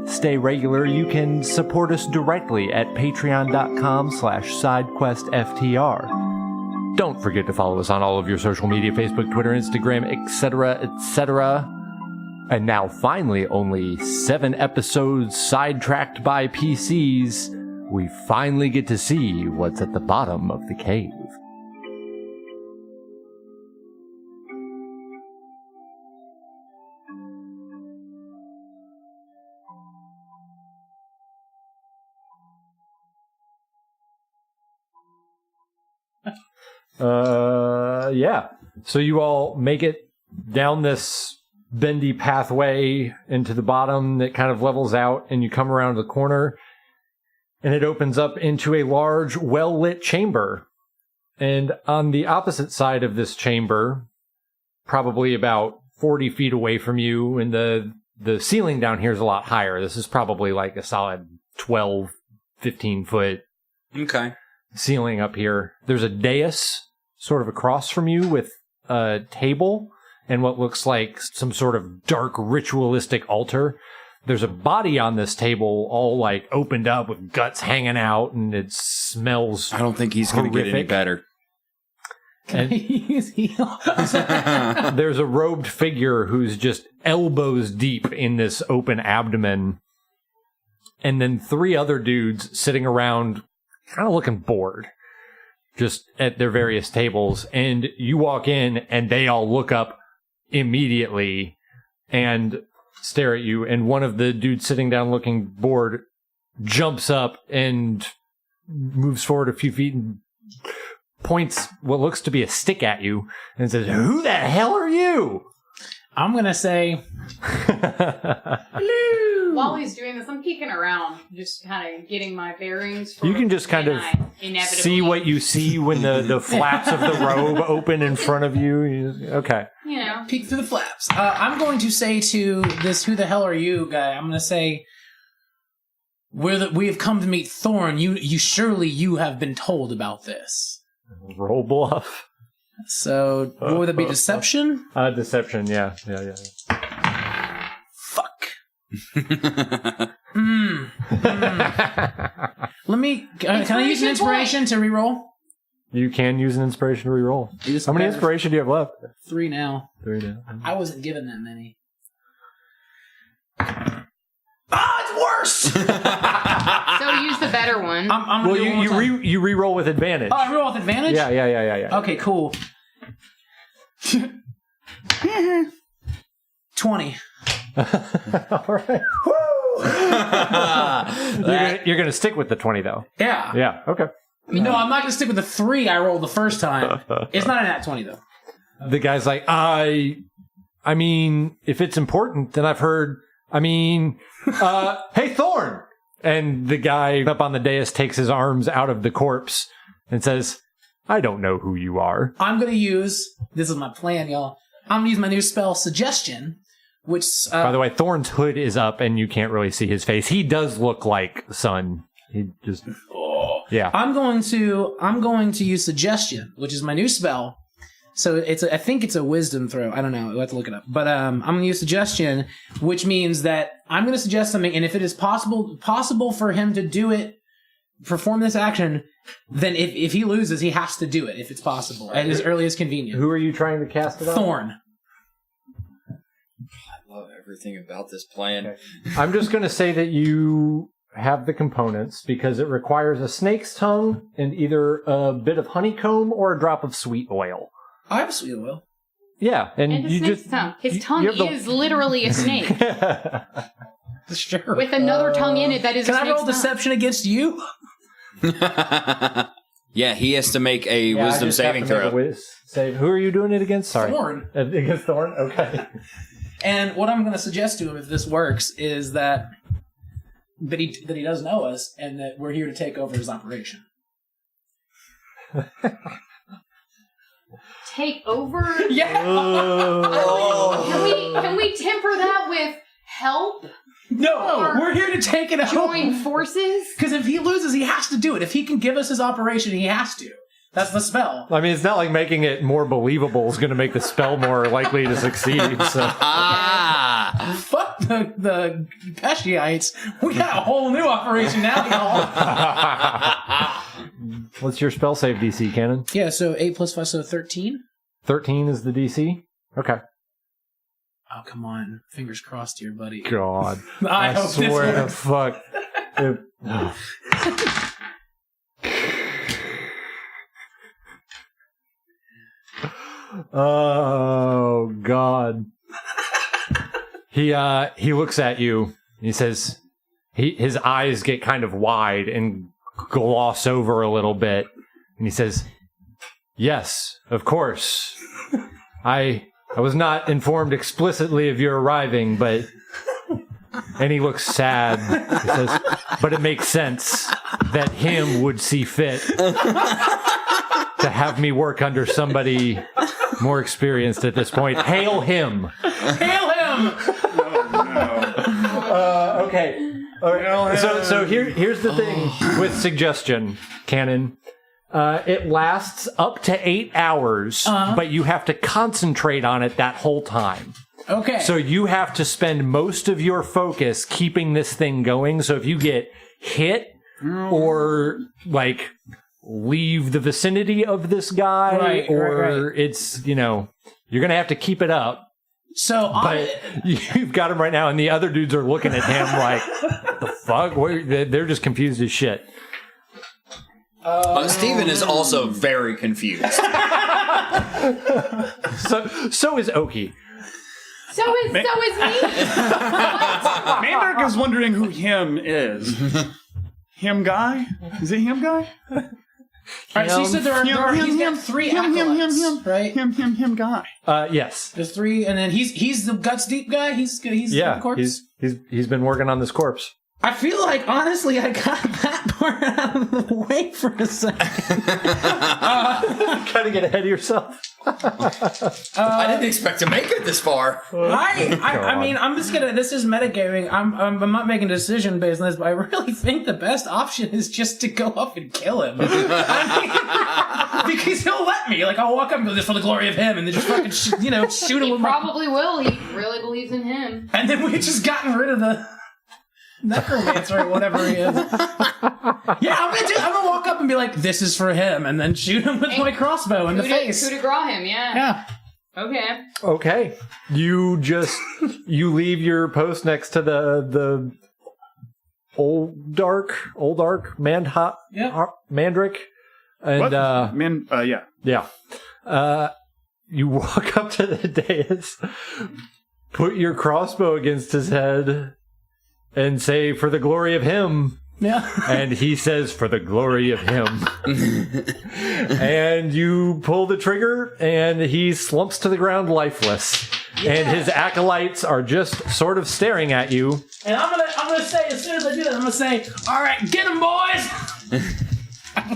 Speaker 1: stay regular, you can support us directly at patreon.com/sidequestftr. Don't forget to follow us on all of your social media, Facebook, Twitter, Instagram, etc., etc. And now, finally, only 7 episodes sidetracked by PCs, we finally get to see what's at the bottom of the cave. Yeah. So you all make it down this bendy pathway into the bottom that kind of levels out, and you come around the corner, and it opens up into a large, well-lit chamber. And on the opposite side of this chamber, probably about 40 feet away from you, and the ceiling down here is a lot higher. This is probably like a solid 12, 15 foot ceiling up here. There's a dais sort of across from you with a table and what looks like some sort of dark ritualistic altar. There's a body on this table all like opened up with guts hanging out, and it smells
Speaker 3: I don't think he's going to get any better.
Speaker 1: And there's a robed figure who's just elbows deep in this open abdomen. And then 3 other dudes sitting around kind of looking bored, just at their various tables. And you walk in and they all look up immediately and stare at you. And one of the dudes sitting down looking bored jumps up and moves forward a few feet and points what looks to be a stick at you and says, "Who the hell are you?"
Speaker 4: I'm going to say,
Speaker 2: hello. While he's doing this, I'm peeking around, just kind of getting my bearings.
Speaker 1: You can just kind of see what you see when the flaps of the robe open in front of you. Okay.
Speaker 2: You know.
Speaker 4: Peek through the flaps. I'm going to say to this "who the hell are you" guy, I'm going to say, we have come to meet Thorn. You surely you have been told about this.
Speaker 1: Roll bluff.
Speaker 4: So, what would that be? Deception?
Speaker 1: Deception, yeah.
Speaker 4: Fuck. Let me... Can I use an inspiration to reroll?
Speaker 1: You can use an inspiration to reroll. How many inspiration do you have left?
Speaker 4: 3 now.
Speaker 1: 3 now.
Speaker 4: I wasn't given that many. It's worse!
Speaker 2: So use the better one.
Speaker 4: Well,
Speaker 1: you re-roll with advantage.
Speaker 4: Oh, I reroll with advantage?
Speaker 1: Yeah.
Speaker 4: Okay, cool. 20.
Speaker 1: All right. You're going to stick with the 20, though.
Speaker 4: Yeah.
Speaker 1: Yeah, okay.
Speaker 4: No, I'm not going to stick with the 3 I rolled the first time. It's not a nat 20, though.
Speaker 1: The guy's like, I mean, if it's important, then I've heard... hey, Thorn! And the guy up on the dais takes his arms out of the corpse and says, "I don't know who you are."
Speaker 4: I'm going to use, this is my plan, y'all. I'm going to use my new spell, Suggestion, which...
Speaker 1: By the way, Thorn's hood is up and you can't really see his face. He does look like Sun. He just... Yeah.
Speaker 4: I'm going to use Suggestion, which is my new spell. So I think it's a wisdom throw. I don't know. We'll have to look it up. But I'm going to use Suggestion, which means that I'm going to suggest something, and if it is possible for him to do it, perform this action, then if he loses, he has to do it, if it's possible, at as early as convenient.
Speaker 1: Who are you trying to cast it on?
Speaker 4: Thorn.
Speaker 3: I love everything about this plan.
Speaker 1: Okay. I'm just going to say that you have the components, because it requires a snake's tongue and either a bit of honeycomb or a drop of sweet oil.
Speaker 4: I have sweet oil.
Speaker 1: Yeah, and
Speaker 2: a
Speaker 1: you
Speaker 2: snake's
Speaker 1: just
Speaker 2: tongue. His tongue is literally a snake
Speaker 4: Sure.
Speaker 2: with another tongue in it. That is.
Speaker 4: Can
Speaker 2: a
Speaker 4: I roll
Speaker 2: snake's
Speaker 4: deception against you?
Speaker 3: Yeah, he has to make a wisdom saving throw.
Speaker 1: Who are you doing it against? Sorry.
Speaker 4: Thorn.
Speaker 1: Against Thorn? Okay.
Speaker 4: And what I'm going to suggest to him, if this works, is that he does know us and that we're here to take over his operation.
Speaker 2: Take over?
Speaker 4: Yeah.
Speaker 2: Can we temper that with help?
Speaker 4: No, we're here to take it over.
Speaker 2: Join forces?
Speaker 4: Because if he loses, he has to do it. If he can give us his operation, he has to. That's the spell.
Speaker 1: I mean, it's not like making it more believable is going to make the spell more likely to succeed. So.
Speaker 4: Fuck the Peshiites. We got a whole new operation now, y'all.
Speaker 1: What's your spell save DC, Cannon?
Speaker 4: Yeah, so 8 plus 5, so 13.
Speaker 1: 13 is the DC? Okay.
Speaker 4: Oh, come on. Fingers crossed here, buddy.
Speaker 1: God.
Speaker 4: I hope
Speaker 1: swear to
Speaker 4: this
Speaker 1: fuck. Oh, God. He looks at you and he says, his eyes get kind of wide and gloss over a little bit. And he says, Yes, of course. I was not informed explicitly of your arriving, but... And he looks sad. He says, but it makes sense that him would see fit to have me work under somebody more experienced at this point. Hail him!
Speaker 4: Hail him!
Speaker 1: Okay. So here's the thing with suggestion, Canon. It lasts up to 8 hours, but you have to concentrate on it that whole time.
Speaker 4: Okay.
Speaker 1: So you have to spend most of your focus keeping this thing going. So if you get hit or like leave the vicinity of this guy, it's, you're going to have to keep it up.
Speaker 4: So
Speaker 1: but you've got him right now, and the other dudes are looking at him like, what the fuck? They're just confused as shit.
Speaker 3: Steven is also very confused.
Speaker 1: So is Oki.
Speaker 2: So is me.
Speaker 5: Mandark is wondering who him is. Him guy? Is it him guy?
Speaker 4: All right, so you said he's got three acolytes, right?
Speaker 5: Him guy.
Speaker 1: Yes.
Speaker 4: There's three, and then he's the guts deep guy. He's the corpse.
Speaker 1: He's been working on this corpse.
Speaker 4: I feel like, honestly, I got that part out of the way for a second.
Speaker 1: Kind of get ahead of yourself.
Speaker 3: I didn't expect to make it this far.
Speaker 4: I mean, I'm just gonna. This is metagaming. I'm not making a decision based on this, but I really think the best option is just to go up and kill him. Because he'll let me. Like, I'll walk up and go, "This for the glory of him," and then just fucking shoot him.
Speaker 2: He probably will. He really believes in him.
Speaker 4: And then we just gotten rid of the necromancer or whatever he is. Yeah, I'm gonna walk up and be like, "This is for him," and then shoot him with my crossbow in the face.
Speaker 2: Coup de grace him, yeah.
Speaker 1: Okay. You leave your post next to the Olric Mandark, and
Speaker 5: yeah.
Speaker 1: You walk up to the dais, put your crossbow against his head, and say, "For the glory of him."
Speaker 4: Yeah.
Speaker 1: And he says, "For the glory of him." And you pull the trigger, and he slumps to the ground lifeless. Yeah. And his acolytes are just sort of staring at you.
Speaker 4: And I'm gonna say, as soon as I do that, I'm gonna say, "All right, get him, boys."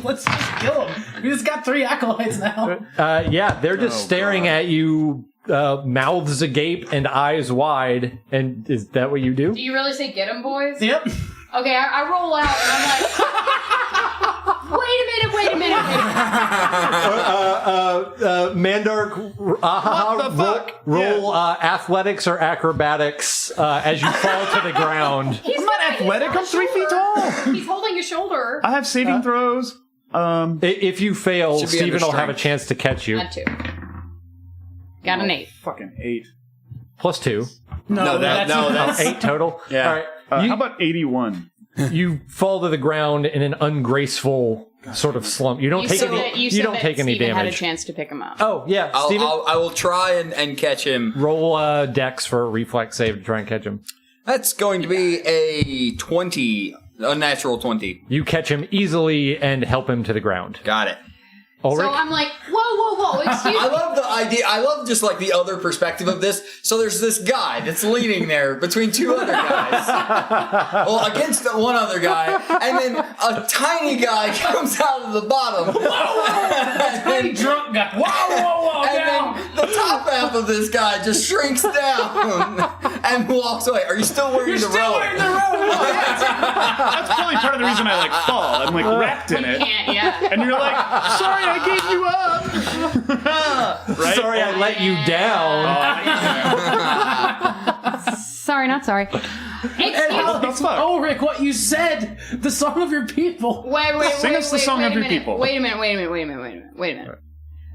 Speaker 4: Let's just kill him. We just got 3 acolytes now.
Speaker 1: They're just staring at you, mouths agape and eyes wide. And is that what you do?
Speaker 2: Do you really say get him, boys?
Speaker 4: Yep.
Speaker 2: Okay, I roll out and I'm like, wait a minute.
Speaker 1: Mandark, roll athletics or acrobatics as you fall to the ground.
Speaker 5: I'm not athletic. I'm 3 feet tall.
Speaker 2: He's holding your shoulder.
Speaker 5: I have saving throws.
Speaker 1: If you fail, Steven will have a chance to catch you.
Speaker 2: Got 2. Got an 8.
Speaker 5: Fucking 8.
Speaker 1: Plus 2.
Speaker 4: No,
Speaker 3: that's
Speaker 1: 8 total.
Speaker 3: Yeah.
Speaker 1: All right.
Speaker 5: How about 81?
Speaker 1: You fall to the ground in an ungraceful sort of slump. You don't take any
Speaker 2: Steven
Speaker 1: damage.
Speaker 2: Had a chance to pick him up.
Speaker 1: Oh yeah, Steven.
Speaker 3: I will try and catch him.
Speaker 1: Roll Dex for a reflex save to try and catch him.
Speaker 3: That's going to be a 20, a natural 20.
Speaker 1: You catch him easily and help him to the ground.
Speaker 3: Got it.
Speaker 1: Ulric?
Speaker 2: So I'm like, whoa, excuse me.
Speaker 3: I love the idea. I love just like the other perspective of this. So there's this guy that's leaning there between 2 other guys. Well, against one other guy. And then a tiny guy comes out of the bottom.
Speaker 4: A tiny drunk guy. Whoa,
Speaker 3: And
Speaker 4: down.
Speaker 3: then the top half of this guy just shrinks down and walks away. Are you still wearing the robe?
Speaker 5: That's probably part of the reason I fall. I'm wrapped in it.
Speaker 2: Can't, yeah.
Speaker 5: And you're like, "Sorry, I gave you up." Right?
Speaker 1: Sorry, I let you down.
Speaker 2: Sorry, not sorry.
Speaker 5: That's fuck.
Speaker 4: Ulric, what you said, the song of your people.
Speaker 2: Wait,
Speaker 5: Sing us the song of your people.
Speaker 2: Wait a minute.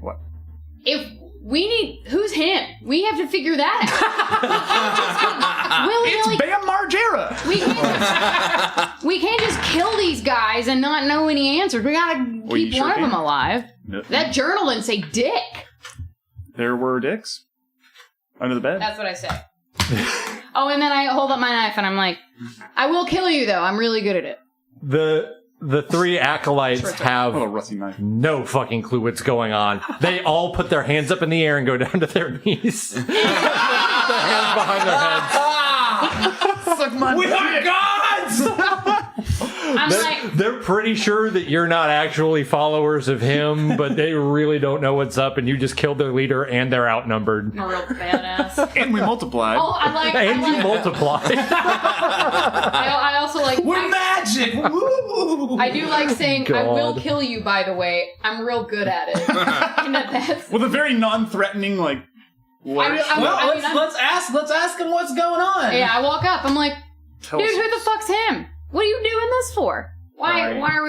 Speaker 5: What?
Speaker 2: If we need, who's him? We have to figure that out.
Speaker 5: It's Bam Margera.
Speaker 2: We can't just kill these guys and not know any answers. We gotta keep one of them alive.
Speaker 5: No.
Speaker 2: That journal didn't say dick.
Speaker 5: There were dicks under the bed.
Speaker 2: That's what I said. Oh, and then I hold up my knife and I'm like, I will kill you though. I'm really good at it.
Speaker 1: The three acolytes have
Speaker 5: Oh, rusty knife.
Speaker 1: no fucking clue what's going on. They all put their hands up in the air and go down to their knees. Their hands behind their heads.
Speaker 4: We are gods!
Speaker 1: They're pretty sure that you're not actually followers of him, but they really don't know what's up, and you just killed their leader, and they're outnumbered.
Speaker 2: I'm a real badass.
Speaker 5: And we multiplied.
Speaker 2: Oh,
Speaker 1: And you multiply.
Speaker 2: I also like.
Speaker 4: We're magic! Woo!
Speaker 2: I do like saying, I will
Speaker 1: God.
Speaker 2: kill you, by the way. I'm real good at it. And that's...
Speaker 5: With a very non-threatening, like,
Speaker 2: Well,
Speaker 4: Let's ask him what's going on.
Speaker 2: Yeah, I walk up. I'm like,
Speaker 5: Tell
Speaker 2: dude,
Speaker 5: us.
Speaker 2: who the fuck's him? What are you doing this for? Why are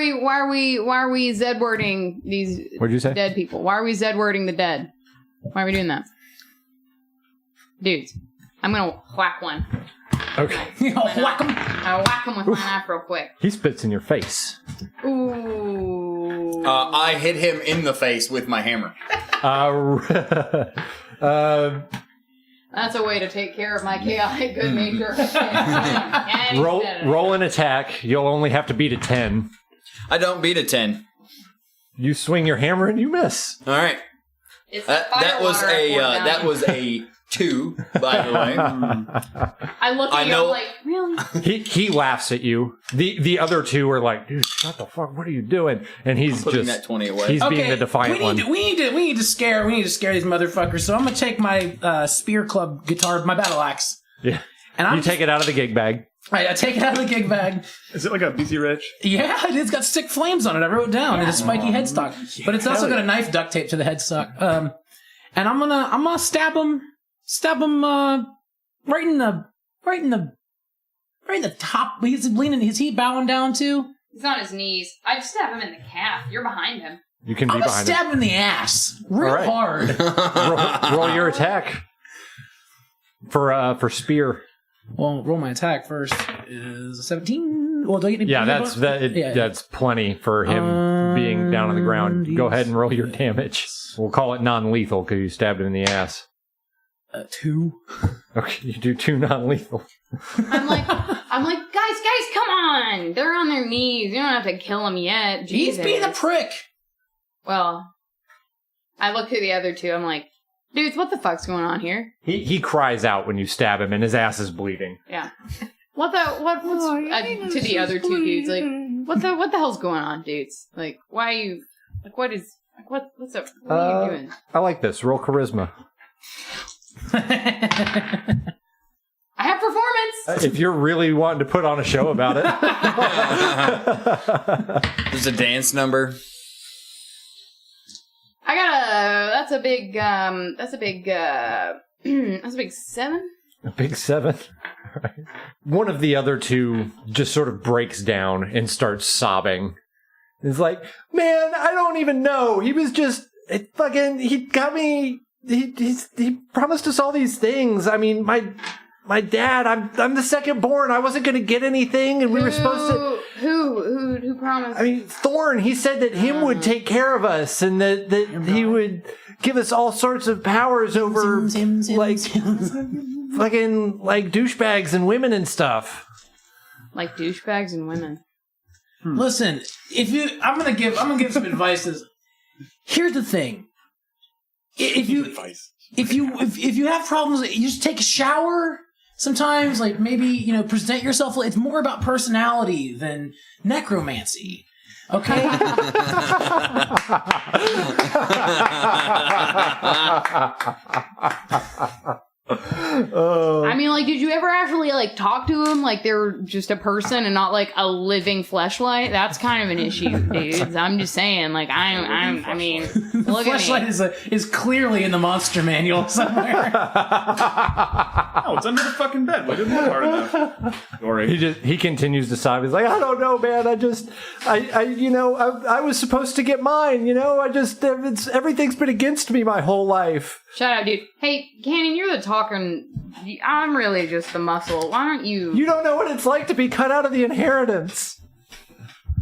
Speaker 2: we Z-wording these
Speaker 1: What'd you say?
Speaker 2: dead people? Why are we Z-wording the dead? Why are we doing that? Dudes, I'm gonna whack one.
Speaker 1: Okay.
Speaker 4: Whack him.
Speaker 2: I'll whack him with my knife real quick.
Speaker 1: He spits in your face.
Speaker 2: Ooh.
Speaker 3: I hit him in the face with my hammer.
Speaker 2: That's a way to take care of my chaotic good nature.
Speaker 1: roll an attack. You'll only have to beat a 10.
Speaker 3: I don't beat a 10.
Speaker 1: You swing your hammer and you miss.
Speaker 3: All right.
Speaker 2: It's
Speaker 3: That was a 2, by the way.
Speaker 2: I look at you, I'm like, really?
Speaker 1: He laughs at you. The other two are like, dude, what the fuck? What are you doing? And he's
Speaker 3: Putting
Speaker 1: just
Speaker 3: that 20 away.
Speaker 1: he's being the defiant one.
Speaker 4: We need to scare these motherfuckers. So I'm gonna take my spear club guitar, my battle axe.
Speaker 1: Yeah.
Speaker 4: And
Speaker 1: You take it out of the gig bag.
Speaker 4: I take it out of the gig bag.
Speaker 5: Is it like a BC Rich?
Speaker 4: Yeah, it's got sick flames on it. I wrote it down. And a spiky headstock. But it's also got a knife duct tape to the headstock. And I'm gonna stab him right in the top. He's leaning. Is he bowing down too?
Speaker 2: He's on his knees. I just stab him in the calf. You're behind him.
Speaker 1: You can be
Speaker 4: I'm gonna
Speaker 1: behind
Speaker 4: stab him in the ass real
Speaker 1: All right.
Speaker 4: hard.
Speaker 1: roll your attack for spear.
Speaker 4: Well, roll my attack first. Is a 17. Well, do I get any?
Speaker 1: Yeah,
Speaker 4: Yeah.
Speaker 1: that's plenty for him being down on the ground. Go ahead and roll your damage. We'll call it non-lethal because you stabbed him in the ass.
Speaker 4: 2.
Speaker 1: Okay, you do 2 non-lethal.
Speaker 2: I'm like, guys, come on! They're on their knees. You don't have to kill them yet. Jesus.
Speaker 4: He's being a prick.
Speaker 2: Well, I look to the other two. I'm like, dudes, what the fuck's going on here?
Speaker 1: He cries out when you stab him, and his ass is bleeding.
Speaker 2: Yeah. What's to the other two dudes? Like, what the hell's going on, dudes? Like, why are you? Like, what's up? What are you doing?
Speaker 1: I like this. Roll charisma.
Speaker 2: I have performance.
Speaker 1: If you're really wanting to put on a show about it.
Speaker 3: There's a dance number.
Speaker 2: I got that's a big 7.
Speaker 1: A big 7. Right. One of the other two just sort of breaks down and starts sobbing. It's like, man, I don't even know. He was just he got me. He promised us all these things. I mean, my dad. I'm the second born. I wasn't going to get anything, and we were supposed to.
Speaker 2: Who promised?
Speaker 1: I mean, Thorn. He said that him would take care of us, and that he would give us all sorts of powers over like fucking like douchebags and women and stuff.
Speaker 2: Like douchebags and women.
Speaker 4: Listen, I'm gonna give some advice. Here's the thing: if you have problems, you just take a shower. Sometimes, like maybe present yourself. It's more about personality than necromancy. Okay.
Speaker 2: I mean, like, did you ever actually like talk to them like they're just a person and not like a living fleshlight? That's kind of an issue, dudes. I'm just saying, like, I mean, look at
Speaker 4: Fleshlight is clearly in the monster manual somewhere.
Speaker 5: Oh, it's under the fucking bed. We didn't look hard enough. Dory.
Speaker 1: He continues to sob. He's like, I don't know, man. I was supposed to get mine. Everything's been against me my whole life.
Speaker 2: Shut up, dude. Hey, Cannon, you're the talking. I'm really just the muscle. Why don't you?
Speaker 1: You don't know what it's like to be cut out of the inheritance.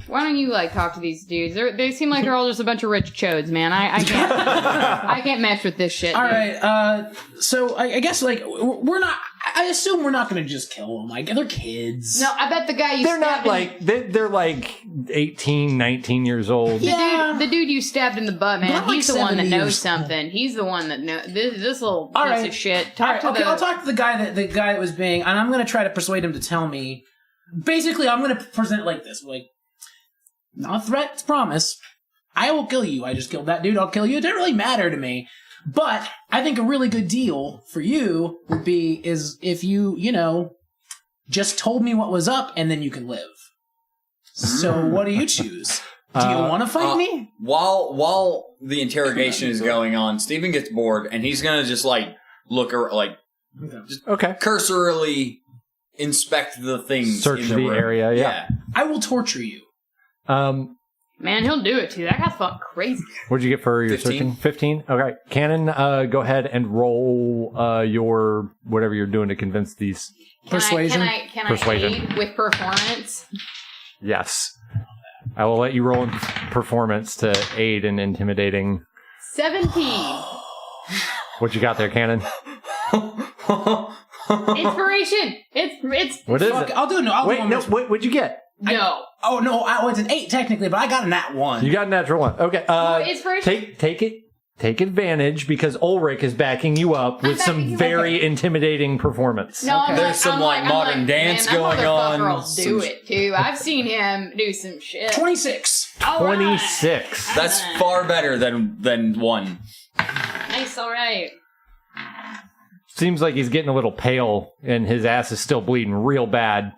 Speaker 2: Why don't you like talk to these dudes? They seem like they're all just a bunch of rich chodes, man. I can't. I can't match with this shit.
Speaker 4: All right. So I guess like we're not. I assume we're not going to just kill them. Like, they're kids.
Speaker 2: No, I bet the guy you
Speaker 1: They're
Speaker 2: stabbed
Speaker 1: not like, they're like 18, 19 years old.
Speaker 2: the dude you stabbed in the butt, man.
Speaker 4: Not like
Speaker 2: He's the one that
Speaker 4: 70
Speaker 2: knows
Speaker 4: years
Speaker 2: something. He's the one that knows this little
Speaker 4: All
Speaker 2: piece
Speaker 4: right.
Speaker 2: of shit.
Speaker 4: I'll talk to the guy that was being, and I'm going to try to persuade him to tell me. Basically, I'm going to present it like this. Like, not a threat, it's a promise. I will kill you. I just killed that dude. I'll kill you. It didn't really matter to me. But I think a really good deal for you would be is if you just told me what was up and then you can live. So what do you choose? Do you want to fight me?
Speaker 3: While the interrogation is going on, Steven gets bored and he's gonna just like look
Speaker 1: Okay.
Speaker 3: cursorily inspect the things.
Speaker 1: Search
Speaker 3: in
Speaker 1: the
Speaker 3: room.
Speaker 1: area, yeah.
Speaker 4: I will torture you.
Speaker 2: Man, he'll do it too. That guy's fucking crazy.
Speaker 1: What'd you get for your
Speaker 3: 15.
Speaker 1: searching? 15? Okay. Cannon, go ahead and roll your whatever you're doing to convince these.
Speaker 4: Persuasion?
Speaker 2: Can
Speaker 1: Persuasion.
Speaker 2: I aid with performance?
Speaker 1: Yes. I will let you roll in performance to aid in intimidating.
Speaker 2: 17.
Speaker 1: What you got there, Cannon?
Speaker 2: Inspiration. It's
Speaker 1: What is
Speaker 4: Fuck,
Speaker 1: it?
Speaker 4: I'll do it. I'll
Speaker 1: Wait,
Speaker 4: do
Speaker 1: no,
Speaker 4: one
Speaker 1: what'd you get?
Speaker 2: no.
Speaker 4: Oh, no, it's an 8 technically, but I got a nat 1.
Speaker 1: You got a natural one. Okay.
Speaker 2: Inspiration.
Speaker 1: Take advantage because Olric is backing you up with
Speaker 2: backing
Speaker 1: some
Speaker 2: you
Speaker 1: very
Speaker 2: up.
Speaker 1: intimidating performance.
Speaker 2: No, I'm
Speaker 3: There's
Speaker 2: like,
Speaker 3: some,
Speaker 2: I'm
Speaker 3: like,
Speaker 2: I'm
Speaker 3: modern dance
Speaker 2: man,
Speaker 3: going
Speaker 2: that
Speaker 3: on.
Speaker 2: motherfucker will do it too. I've seen him do some shit.
Speaker 4: 26.
Speaker 2: All right.
Speaker 1: 26.
Speaker 3: That's far better than 1.
Speaker 2: Nice, all right.
Speaker 1: Seems like he's getting a little pale and his ass is still bleeding real bad.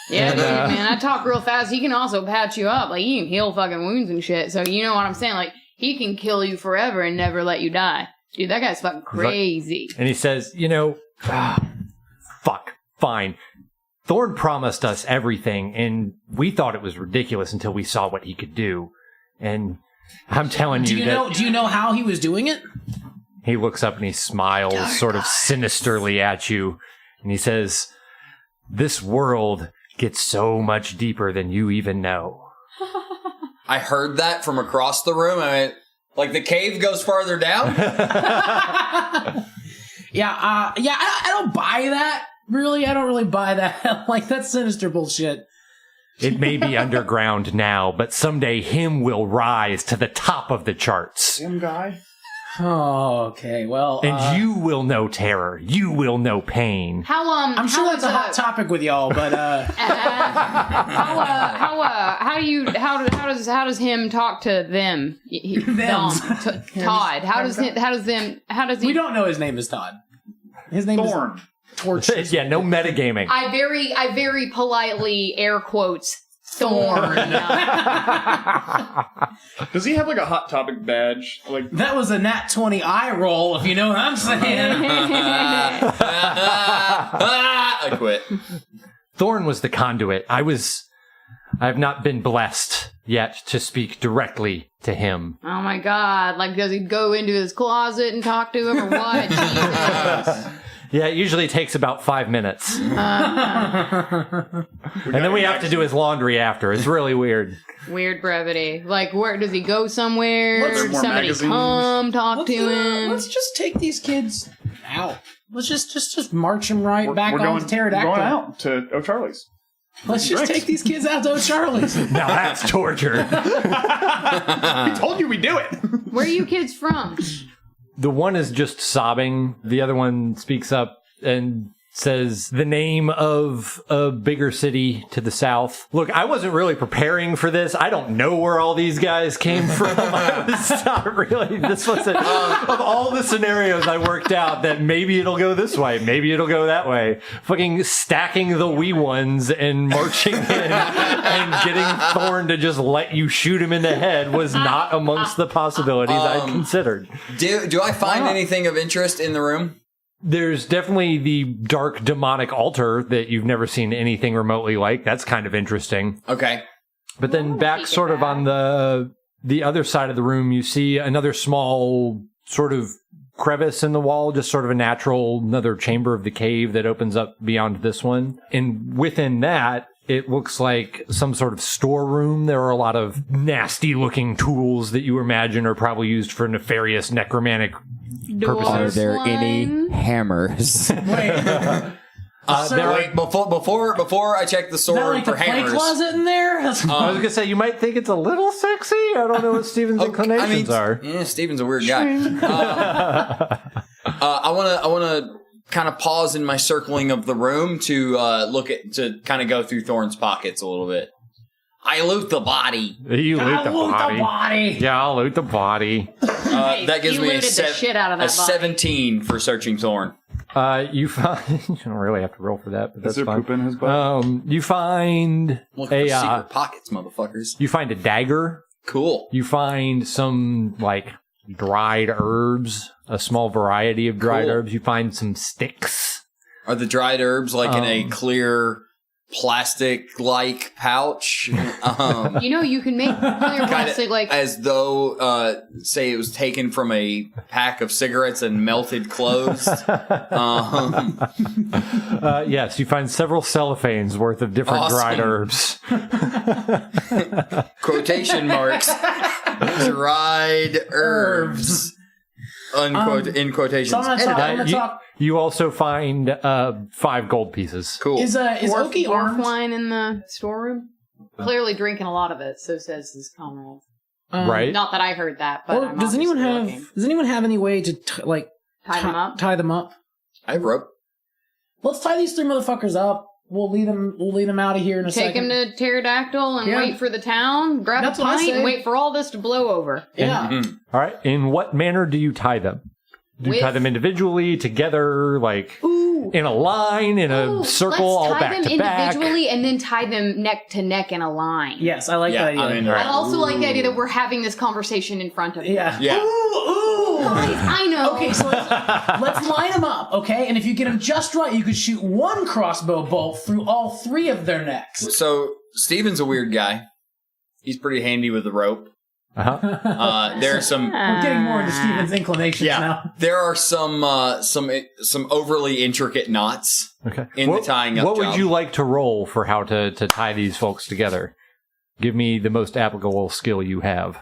Speaker 2: Yeah,
Speaker 1: And,
Speaker 2: dude, man, I talk real fast. He can also patch you up. Like, he can heal fucking wounds and shit. So, you know what I'm saying? Like, he can kill you forever and never let you die. Dude, that guy's fucking crazy.
Speaker 1: And he says, fuck, fine. Thorn promised us everything, and we thought it was ridiculous until we saw what he could do. And I'm telling you that...
Speaker 4: Do you know how he was doing it?
Speaker 1: He looks up and he smiles sort of sinisterly at you. And he says, this world gets so much deeper than you even know.
Speaker 3: I heard that from across the room. I mean, like the cave goes farther down.
Speaker 4: Yeah, I don't buy that. Really, I don't really buy that. Like, that's sinister bullshit.
Speaker 1: It may be underground now, but someday him will rise to the top of the charts.
Speaker 5: Same guy.
Speaker 4: Oh, okay. Well,
Speaker 1: And you will know terror. You will know pain.
Speaker 2: How
Speaker 4: I'm sure that's a hot topic with y'all, but
Speaker 2: how does him talk to them? Todd. How does he?
Speaker 4: we don't know his name is Todd. His name
Speaker 5: Thorn.
Speaker 4: is Torch.
Speaker 1: Yeah, no metagaming.
Speaker 2: I very politely air quotes Thorn.
Speaker 5: Does he have like a hot topic badge? Like
Speaker 4: That was a nat 20 eye roll, if you know what I'm saying.
Speaker 3: I quit.
Speaker 1: Thorn was the conduit. I have not been blessed yet to speak directly to him.
Speaker 2: Oh my god! Like, does he go into his closet and talk to him, or what? Jesus.
Speaker 1: Yeah, it usually takes about 5 minutes. And then we have to do his laundry after. It's really weird.
Speaker 2: Weird brevity. Like, where does he go somewhere?
Speaker 5: Are there
Speaker 2: Does
Speaker 5: more
Speaker 2: somebody
Speaker 5: magazines?
Speaker 2: come talk to him?
Speaker 4: Let's just take these kids out. Let's just march them right back
Speaker 5: we're
Speaker 4: on
Speaker 5: going,
Speaker 4: to Pterodactyl.
Speaker 5: going out to O'Charlie's.
Speaker 4: Let's just take these kids out to O'Charlie's.
Speaker 1: Now that's torture.
Speaker 5: I told you we do it.
Speaker 2: Where are you kids from?
Speaker 1: The one is just sobbing. The other one speaks up and says the name of a bigger city to the south. Look, I wasn't really preparing for this. I don't know where all these guys came from. I was not really. This wasn't of all the scenarios I worked out that maybe it'll go this way, maybe it'll go that way. Fucking stacking the wee ones and marching in and getting Thorn to just let you shoot him in the head was not amongst the possibilities I'd considered.
Speaker 3: Do I find anything of interest in the room?
Speaker 1: There's definitely the dark demonic altar that you've never seen anything remotely like. That's kind of interesting.
Speaker 3: Okay.
Speaker 1: But then back sort of on the other side of the room, you see another small sort of crevice in the wall, just sort of another chamber of the cave that opens up beyond this one. And within that, it looks like some sort of storeroom. There are a lot of nasty looking tools that you imagine are probably used for nefarious necromantic
Speaker 2: Door
Speaker 1: purposes.
Speaker 6: Are there
Speaker 2: one.
Speaker 6: any hammers?
Speaker 4: Wait.
Speaker 3: Wait, before I check the
Speaker 4: Is that
Speaker 3: sword
Speaker 4: like
Speaker 3: for
Speaker 4: the play
Speaker 3: hammers.
Speaker 4: closet in there?
Speaker 1: I was gonna say you might think it's a little sexy. I don't know what Steven's inclinations are.
Speaker 3: Yeah, Steven's a weird guy. I want to kind of pause in my circling of the room to kind of go through Thorn's pockets a little bit. I loot the body.
Speaker 1: You loot the body.
Speaker 4: body.
Speaker 1: Yeah, I'll loot the body.
Speaker 3: That gives me
Speaker 2: looted the shit out of that body.
Speaker 3: 17 for searching Thorn.
Speaker 1: You find you don't really have to roll for that, but
Speaker 5: Is
Speaker 1: that's
Speaker 5: there
Speaker 1: fine.
Speaker 5: poop in his butt?
Speaker 1: You find
Speaker 3: Looking for secret pockets, motherfuckers.
Speaker 1: you find a dagger.
Speaker 3: Cool.
Speaker 1: You find some like dried herbs, a small variety of dried herbs. You find some sticks.
Speaker 3: Are the dried herbs like in a clear plastic-like pouch?
Speaker 2: You can make clear plastic like
Speaker 3: as though, say, it was taken from a pack of cigarettes and melted closed.
Speaker 1: Yes, you find several cellophanes worth of different dried herbs.
Speaker 3: Quotation marks. Dried herbs. In quotations.
Speaker 4: So I'm gonna talk.
Speaker 1: You also find 5 gold pieces.
Speaker 3: Cool.
Speaker 4: Is Oki
Speaker 2: dwarf
Speaker 4: armed?
Speaker 2: wine in the storeroom. Clearly drinking a lot of it, so says his comrade.
Speaker 1: Right?
Speaker 2: Not that I heard that, but
Speaker 4: Or
Speaker 2: I'm
Speaker 4: does anyone
Speaker 2: obviously
Speaker 4: have?
Speaker 2: looking.
Speaker 4: Does anyone have any way to
Speaker 2: Tie them up?
Speaker 4: Tie them up.
Speaker 3: I have rope.
Speaker 4: Let's tie these 3 motherfuckers up. We'll lead them out of here in a
Speaker 2: Take
Speaker 4: second.
Speaker 2: him to Pterodactyl and
Speaker 4: Yeah.
Speaker 2: wait for the town. Grab
Speaker 4: That's
Speaker 2: a
Speaker 4: what I
Speaker 2: pint
Speaker 4: say.
Speaker 2: and wait for all this to blow over.
Speaker 4: Yeah.
Speaker 1: All right. In what manner do you tie them? Do you tie them individually, together, like in a line, in a circle, all
Speaker 2: let's tie
Speaker 1: back
Speaker 2: them
Speaker 1: to back?
Speaker 2: individually and then tie them neck to neck in a line.
Speaker 4: Yes, I like that idea.
Speaker 3: I mean,
Speaker 2: I also like the idea that we're having this conversation in front of you.
Speaker 4: Yeah.
Speaker 3: Yeah.
Speaker 4: Ooh.
Speaker 2: Guys, I know.
Speaker 4: Okay, so let's line them up, okay? And if you get them just right, you could shoot 1 crossbow bolt through all 3 of their necks.
Speaker 3: So, Steven's a weird guy. He's pretty handy with the rope. There's some...
Speaker 4: We're getting more into Steven's inclinations now.
Speaker 3: There are some overly intricate knots
Speaker 1: Okay.
Speaker 3: in the tying up
Speaker 1: What
Speaker 3: job.
Speaker 1: would you like to roll for how to tie these folks together? Give me the most applicable skill you have.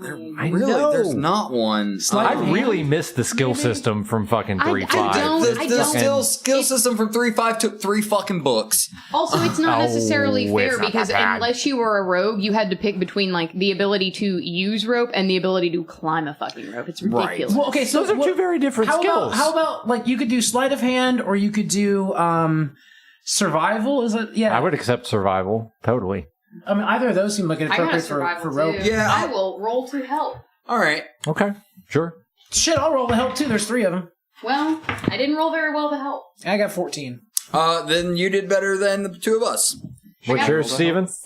Speaker 1: I
Speaker 3: Really?
Speaker 1: know.
Speaker 3: There's not one.
Speaker 1: I really missed the skill system from fucking 3.5.
Speaker 3: The skill system from 3.5 took 3 fucking books.
Speaker 2: Also, it's not necessarily
Speaker 1: Oh,
Speaker 2: fair
Speaker 1: it's not
Speaker 2: because
Speaker 1: that bad.
Speaker 2: unless you were a rogue, you had to pick between like the ability to use rope and the ability to climb a fucking rope. It's ridiculous.
Speaker 4: Well, okay, so
Speaker 1: Those are 2 very different skills.
Speaker 4: How about like you could do sleight of hand or you could do survival? Is it? Yeah.
Speaker 1: I would accept survival. Totally.
Speaker 4: I mean, either of those seem like
Speaker 2: I got a
Speaker 4: appropriate
Speaker 2: survival
Speaker 4: for rope.
Speaker 2: too.
Speaker 3: Yeah.
Speaker 2: I will roll to help.
Speaker 3: All right.
Speaker 1: Okay. Sure.
Speaker 4: Shit, I'll roll the help too. There's 3 of them.
Speaker 2: Well, I didn't roll very well to help.
Speaker 4: I got 14.
Speaker 3: Then you did better than the 2 of us.
Speaker 1: What's yours, Steven?
Speaker 2: 6.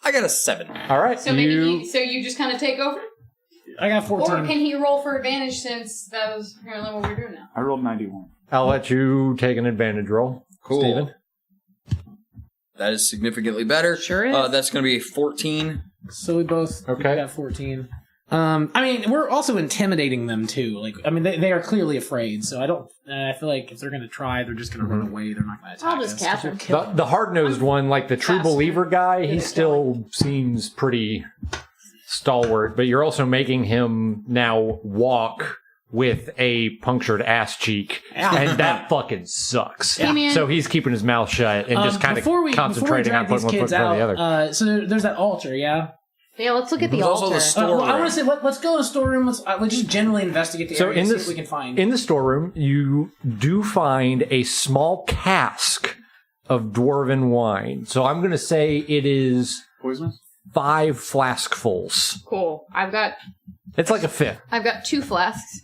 Speaker 3: I got a 7.
Speaker 1: All right.
Speaker 2: So maybe you just kind of take over,
Speaker 4: I got 14.
Speaker 2: or can he roll for advantage since that was apparently what we're doing now?
Speaker 5: I rolled 91.
Speaker 1: I'll let you take an advantage roll.
Speaker 3: Cool.
Speaker 1: Steven.
Speaker 3: That is significantly better.
Speaker 2: Sure is.
Speaker 3: That's going to be a 14.
Speaker 4: So we both got 14. I mean, we're also intimidating them too. Like, I mean, they are clearly afraid. So I feel like if they're going to try, they're just going to run away. They're not going to attack
Speaker 2: I'll just
Speaker 4: us.
Speaker 2: catch them.
Speaker 1: The hard-nosed one, like the true
Speaker 2: faster.
Speaker 1: believer guy, he
Speaker 2: Yeah,
Speaker 1: still seems pretty stalwart, but you're also making him now walk with a punctured ass cheek, and that fucking sucks.
Speaker 2: Hey, man.
Speaker 1: So he's keeping his mouth shut and just kind of concentrating on putting one foot in front of the other.
Speaker 4: So there's that altar, yeah?
Speaker 2: Yeah, let's look at the
Speaker 3: There's also
Speaker 2: altar.
Speaker 3: the storeroom.
Speaker 4: Well, I want to say, let's go to the storeroom. Let's just generally investigate the area and see what we can find.
Speaker 1: In the storeroom, you do find a small cask of dwarven wine. So I'm going to say it is
Speaker 5: Poisonous?
Speaker 1: 5 flaskfuls.
Speaker 2: Cool. I've got
Speaker 1: It's like a fifth.
Speaker 2: 2 flasks.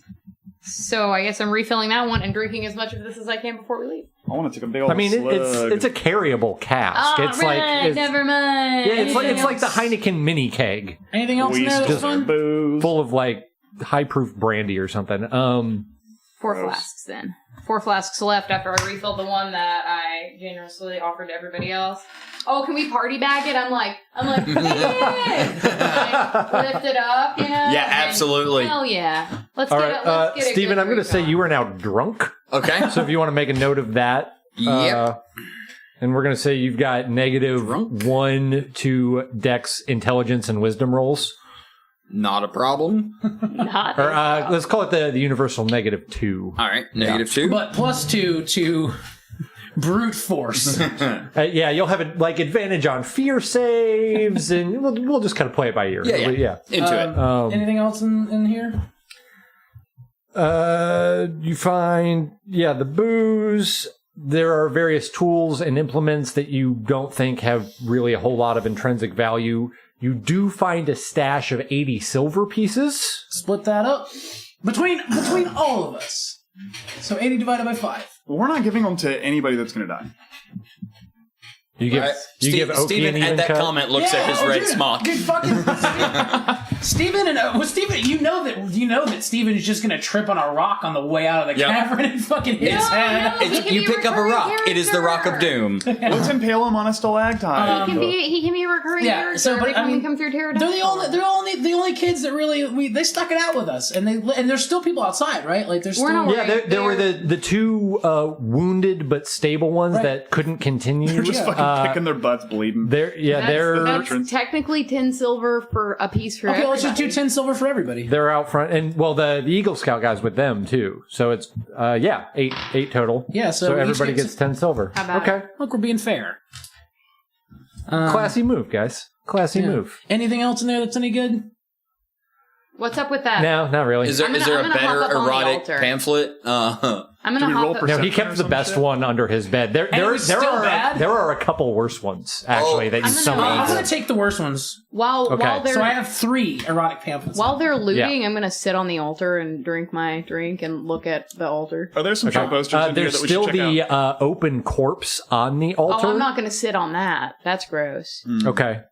Speaker 2: So I guess I'm refilling that one and drinking as much of this as I can before we leave.
Speaker 5: I want to take a big old
Speaker 1: I mean, it's a carryable cask. It's like
Speaker 2: never mind.
Speaker 1: yeah, it's like the Heineken mini keg,
Speaker 4: Anything else in there that's fun?
Speaker 5: booze.
Speaker 1: full of like high proof brandy or something.
Speaker 2: 4 flasks then. 4 flasks left after I refilled the one that I generously offered to everybody else. Oh, can we party bag it? I'm like, yeah! Like, lift it up, you know?
Speaker 3: Yeah,
Speaker 2: and
Speaker 3: absolutely.
Speaker 2: Hell yeah. Let's
Speaker 1: All
Speaker 2: get
Speaker 1: right,
Speaker 2: it. Let's get it.
Speaker 1: Steven, I'm going to say you are now drunk.
Speaker 3: Okay.
Speaker 1: So if you want to make a note of that.
Speaker 3: Yep.
Speaker 1: And we're going to say you've got negative
Speaker 3: Drunk.
Speaker 1: 1 to Dex, Intelligence, and Wisdom rolls.
Speaker 3: Not a problem.
Speaker 1: Or let's call it the universal negative 2.
Speaker 3: All right. -2.
Speaker 4: But +2 to Brute force.
Speaker 1: Yeah, you'll have advantage on fear saves, and we'll just kind of play it by ear.
Speaker 3: Yeah. Into it.
Speaker 4: Anything else in here?
Speaker 1: You find, the booze. There are various tools and implements that you don't think have really a whole lot of intrinsic value. You do find a stash of 80 silver pieces.
Speaker 4: Split that up between all of us. So 80 divided by 5.
Speaker 5: Well, we're not giving them to anybody that's going to die.
Speaker 1: You give, give Oki
Speaker 3: Steven
Speaker 1: an
Speaker 3: at
Speaker 1: even
Speaker 3: that
Speaker 1: cut?
Speaker 3: comment looks at his red
Speaker 4: dude,
Speaker 3: smock.
Speaker 4: Dude, fucking Steven Steven, you know that Steven is just gonna trip on a rock on the way out of the cavern and fucking hit his head.
Speaker 3: You pick up a rock. It is the rock of doom.
Speaker 5: Let's impale him on a stalactite.
Speaker 2: He can be a recurring character.
Speaker 4: So, but
Speaker 2: every time we come through Pterodactyl.
Speaker 4: They're the only kids that really they stuck it out with us, and there's still people outside, right? Like there's still
Speaker 1: there were the two wounded but stable ones that couldn't continue.
Speaker 5: They're just fucking kicking their butts, bleeding.
Speaker 2: That's technically 10 silver for a piece for everybody.
Speaker 4: Let's just do 10 silver for everybody.
Speaker 1: They're out front, and the Eagle Scout guy's with them too. So it's 8 total.
Speaker 4: Yeah, so
Speaker 1: everybody gets 10 silver.
Speaker 2: How about
Speaker 1: okay,
Speaker 4: look, we're being fair.
Speaker 1: Classy move, guys. Classy move.
Speaker 4: Anything else in there that's any good?
Speaker 2: What's up with that?
Speaker 1: No, not really.
Speaker 3: Is there a better erotic pamphlet?
Speaker 2: I'm gonna hop up.
Speaker 1: No, he kept the best one under his bed. There are a couple worse ones actually that you summon.
Speaker 4: I'm gonna take the worst ones.
Speaker 2: While they're
Speaker 4: so I have 3 erotic pamphlets.
Speaker 2: While they're looting, I'm gonna sit on the altar and drink my drink and look at the altar.
Speaker 5: Are there some show posters in here that we
Speaker 1: still
Speaker 5: should check out?
Speaker 1: the open corpse on the altar.
Speaker 2: Oh, I'm not gonna sit on that. That's gross.
Speaker 1: Okay.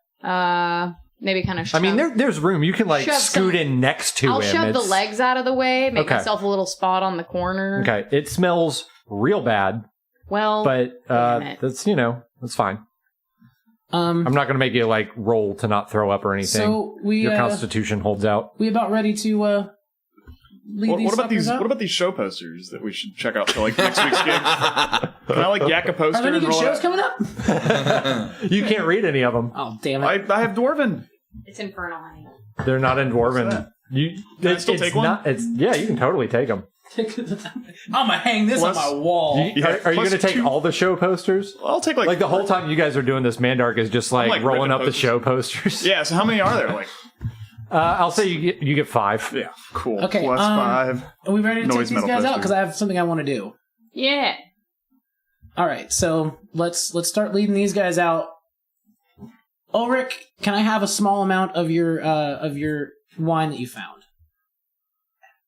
Speaker 2: Maybe kind of shove.
Speaker 1: I mean, there's room. You can scoot in next to him.
Speaker 2: I'll shove the legs out of the way, make myself a little spot on the corner.
Speaker 1: Okay. It smells real bad.
Speaker 2: Well,
Speaker 1: but that's that's fine. I'm not going to make you roll to not throw up or anything.
Speaker 4: So
Speaker 1: your constitution holds out.
Speaker 4: We about ready to lead these suckers out?
Speaker 5: What about these show posters that we should check out for next week's game? Can I yak a poster?
Speaker 4: Are there any
Speaker 5: and
Speaker 4: good
Speaker 5: roll
Speaker 4: shows
Speaker 5: it?
Speaker 4: coming up?
Speaker 1: You can't read any of them.
Speaker 4: Oh damn it!
Speaker 5: I have Dwarven.
Speaker 2: It's Infernal, honey.
Speaker 1: They're not in Dwarven.
Speaker 5: Can I still take one?
Speaker 1: You can totally take them.
Speaker 4: I'm gonna hang this on my wall.
Speaker 1: Are you going to take all the show posters?
Speaker 5: I'll take
Speaker 1: the whole time you guys are doing this. Mandark is just rolling up the show posters.
Speaker 5: Yeah. So how many are there?
Speaker 1: I'll say you get 5.
Speaker 5: Yeah. Cool.
Speaker 4: Okay.
Speaker 5: Plus 5.
Speaker 4: Are we ready to take
Speaker 5: Noise
Speaker 4: these
Speaker 5: metal
Speaker 4: guys out?
Speaker 5: posters.
Speaker 4: Because I have something I want to do.
Speaker 2: Yeah.
Speaker 4: All right. So let's start leading these guys out. Olric, can I have a small amount of your wine that you found?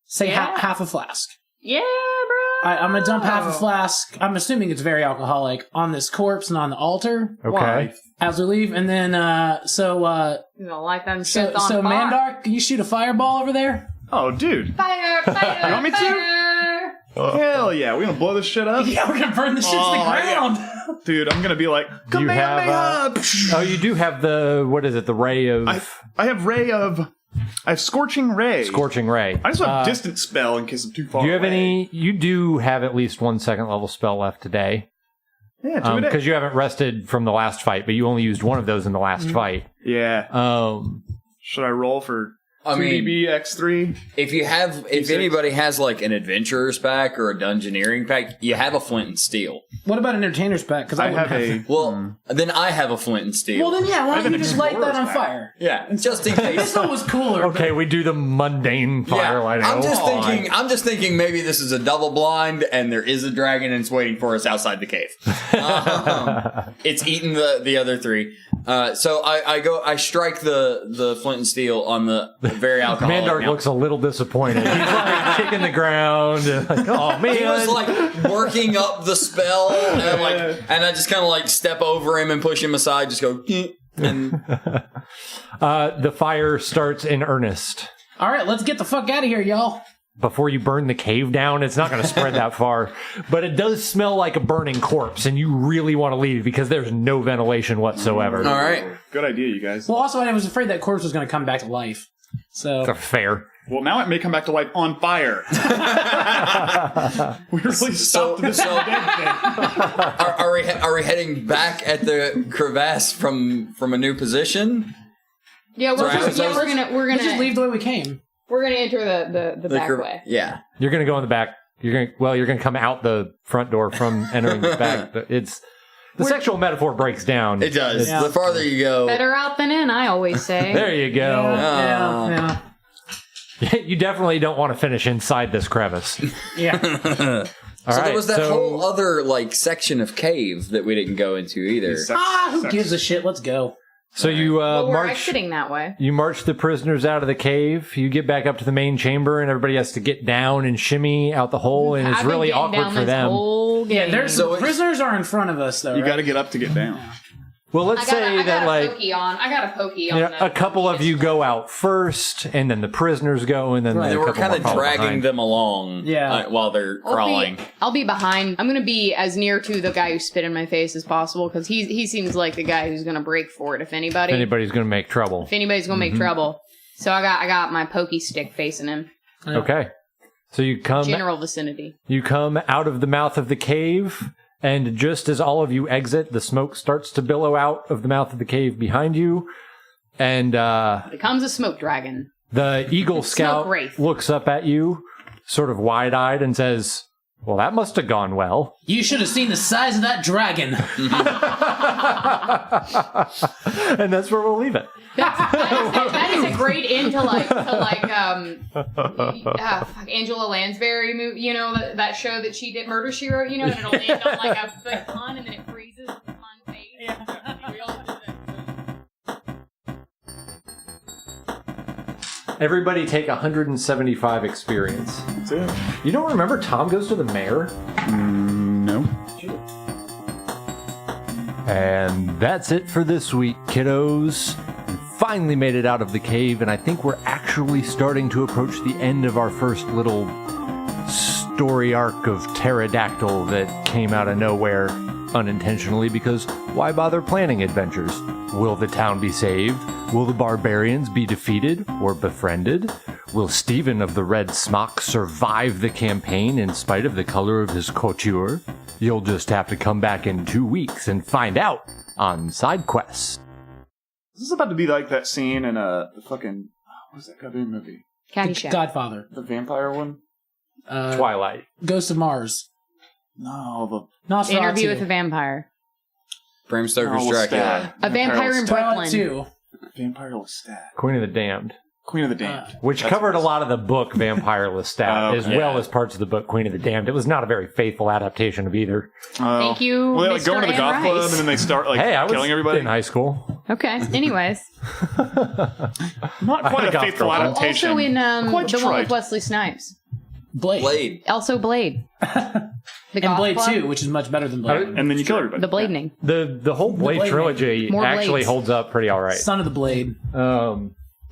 Speaker 4: Say half a flask.
Speaker 2: Yeah, bro.
Speaker 4: I'm gonna dump half a flask. I'm assuming it's very alcoholic on this corpse and on the altar.
Speaker 1: Okay.
Speaker 4: As we leave, and then
Speaker 2: You know, like them shits on
Speaker 4: so
Speaker 2: fire.
Speaker 4: Mandark, can you shoot a fireball over there?
Speaker 5: Oh, dude.
Speaker 2: Fire!
Speaker 5: You want me
Speaker 2: to?
Speaker 5: Hell yeah. We're gonna blow this shit up.
Speaker 4: Yeah, we're gonna burn this shit to the ground.
Speaker 5: Yeah. Dude, I'm gonna be like,
Speaker 1: Do you have? You do have the ray of.
Speaker 5: I have Scorching Ray.
Speaker 1: Scorching Ray.
Speaker 5: I just have Distant Spell in case I'm too far
Speaker 1: Do you have
Speaker 5: away.
Speaker 1: any? You do have at least 1 second level spell left today.
Speaker 5: Yeah, 2 a day.
Speaker 1: Because you haven't rested from the last fight, but you only used one of those in the last fight.
Speaker 5: Yeah. Should I roll for 2DB X3?
Speaker 3: If anybody has an adventurer's pack or a dungeoneering pack, you have a flint and steel.
Speaker 4: What about an entertainer's pack? Because
Speaker 5: I have a.
Speaker 3: Then I have a flint and steel.
Speaker 4: Well, then why
Speaker 5: have
Speaker 4: don't you
Speaker 5: an
Speaker 4: just light that on
Speaker 5: explorer's
Speaker 4: fire?
Speaker 3: Yeah, just in case.
Speaker 4: This one was cooler.
Speaker 1: Okay, we do the mundane fire lighting.
Speaker 3: I'm just thinking maybe this is a double blind and there is a dragon and it's waiting for us outside the cave. It's eaten the other 3. So I strike the flint and steel on the very alcoholic.
Speaker 1: Mandark looks a little disappointed. He's kicking the ground. Oh man!
Speaker 3: He was working up the spell, and I just kind of step over him and push him aside. Just go. And
Speaker 1: the fire starts in earnest.
Speaker 4: All right, let's get the fuck out of here, y'all.
Speaker 1: Before you burn the cave down, it's not going to spread that far. But it does smell like a burning corpse, and you really want to leave because there's no ventilation whatsoever.
Speaker 3: All right.
Speaker 5: Good idea, you guys.
Speaker 4: Well, also, I was afraid that corpse was going to come back to life. So
Speaker 1: That's fair.
Speaker 5: Well, now it may come back to life on fire. We really stopped this all day thing.
Speaker 3: Are we heading back at the crevasse from a new position?
Speaker 2: Yeah, we're gonna
Speaker 4: let's just leave the way we came.
Speaker 2: We're gonna enter the back way.
Speaker 3: Yeah.
Speaker 1: You're going to go in the back. You're gonna come out the front door from entering the back. The sexual metaphor breaks down.
Speaker 3: It does. The farther you go.
Speaker 2: Better out than in, I always say.
Speaker 1: There you go.
Speaker 4: Yeah.
Speaker 1: You definitely don't want to finish inside this crevice.
Speaker 4: Yeah.
Speaker 1: All right,
Speaker 3: there was that whole other section of cave that we didn't go into either.
Speaker 4: Who gives a shit? Let's go.
Speaker 1: So you
Speaker 2: we're exiting that way.
Speaker 1: You march the prisoners out of the cave. You get back up to the main chamber, and everybody has to get down and shimmy out the hole, and it's really awkward for them.
Speaker 4: The prisoners are in front of us, though.
Speaker 5: You got to get up to get down.
Speaker 1: Well, let's say that
Speaker 2: I got a pokey on.
Speaker 1: A couple of you go out first, and then the prisoners go, and then
Speaker 3: we're kind of dragging them along. While they're crawling.
Speaker 2: I'll be behind. I'm going to be as near to the guy who spit in my face as possible because he seems like the guy who's going to break for it. If anybody's
Speaker 1: going to make trouble.
Speaker 2: Make trouble. So I got my pokey stick facing him.
Speaker 1: Okay. So you come
Speaker 2: general vicinity.
Speaker 1: You come out of the mouth of the cave. And just as all of you exit, the smoke starts to billow out of the mouth of the cave behind you. And
Speaker 2: becomes a smoke dragon.
Speaker 1: The Eagle Scout looks up at you, sort of wide-eyed, and says, "Well, that must have gone well."
Speaker 4: You should have seen the size of that dragon.
Speaker 1: And that's where we'll leave it.
Speaker 2: That is a great end to Angela Lansbury movie, that show that she did, Murder, She Wrote, and it'll end on a pun and then it freezes on face. Yeah. We all do that.
Speaker 1: Everybody take 175 experience.
Speaker 5: That's it.
Speaker 1: You don't remember Tom Goes to the Mayor?
Speaker 5: No.
Speaker 1: And that's it for this week, kiddos. Finally made it out of the cave, and I think we're actually starting to approach the end of our first little story arc of pterodactyl that came out of nowhere unintentionally, because why bother planning adventures? Will the town be saved? Will the barbarians be defeated or befriended? Will Stephen of the Red Smock survive the campaign in spite of the color of his couture? You'll just have to come back in 2 weeks and find out on SideQuest.
Speaker 5: This is about to be like that scene in the fucking... What is that goddamn movie?
Speaker 2: Caddyshack.
Speaker 4: Godfather.
Speaker 5: The vampire one?
Speaker 1: Twilight.
Speaker 4: Ghost of Mars.
Speaker 5: No,
Speaker 4: Nosferatu.
Speaker 2: Interview with a Vampire.
Speaker 3: Bram Stoker's Dracula.
Speaker 2: A Vampire in Brooklyn.
Speaker 4: Too.
Speaker 5: Vampire Lestat.
Speaker 1: Queen of the Damned.
Speaker 5: Queen of the Damned.
Speaker 1: Which covered a lot of the book Vampire Lestat, as well as parts of the book Queen of the Damned. It was not a very faithful adaptation of either.
Speaker 2: Thank you,
Speaker 5: Well, they
Speaker 2: Mr.
Speaker 5: go into the
Speaker 2: Anne
Speaker 5: goth
Speaker 2: Rice.
Speaker 5: club and then they start killing everybody.
Speaker 1: In high school.
Speaker 2: Okay. Anyways.
Speaker 5: Not quite a faithful adaptation.
Speaker 2: Also in
Speaker 5: Quite
Speaker 2: the one
Speaker 5: trite.
Speaker 2: with Wesley Snipes.
Speaker 4: Blade.
Speaker 2: Also Blade.
Speaker 4: And Blade 2, which is much better than Blade 1.
Speaker 5: And then you kill everybody.
Speaker 2: The Bladening.
Speaker 1: The whole Blade trilogy
Speaker 2: More
Speaker 1: actually
Speaker 2: blades.
Speaker 1: holds up pretty all right.
Speaker 4: Son of the Blade.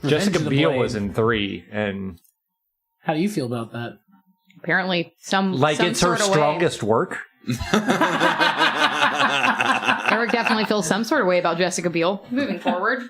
Speaker 1: Jessica
Speaker 4: of the
Speaker 1: Biel
Speaker 4: Blade.
Speaker 1: was in 3, and
Speaker 4: How do you feel about that?
Speaker 2: Apparently some
Speaker 1: it's her
Speaker 2: sort of
Speaker 1: strongest work.
Speaker 2: way. Eric definitely feels some sort of way about Jessica Biel. Moving forward.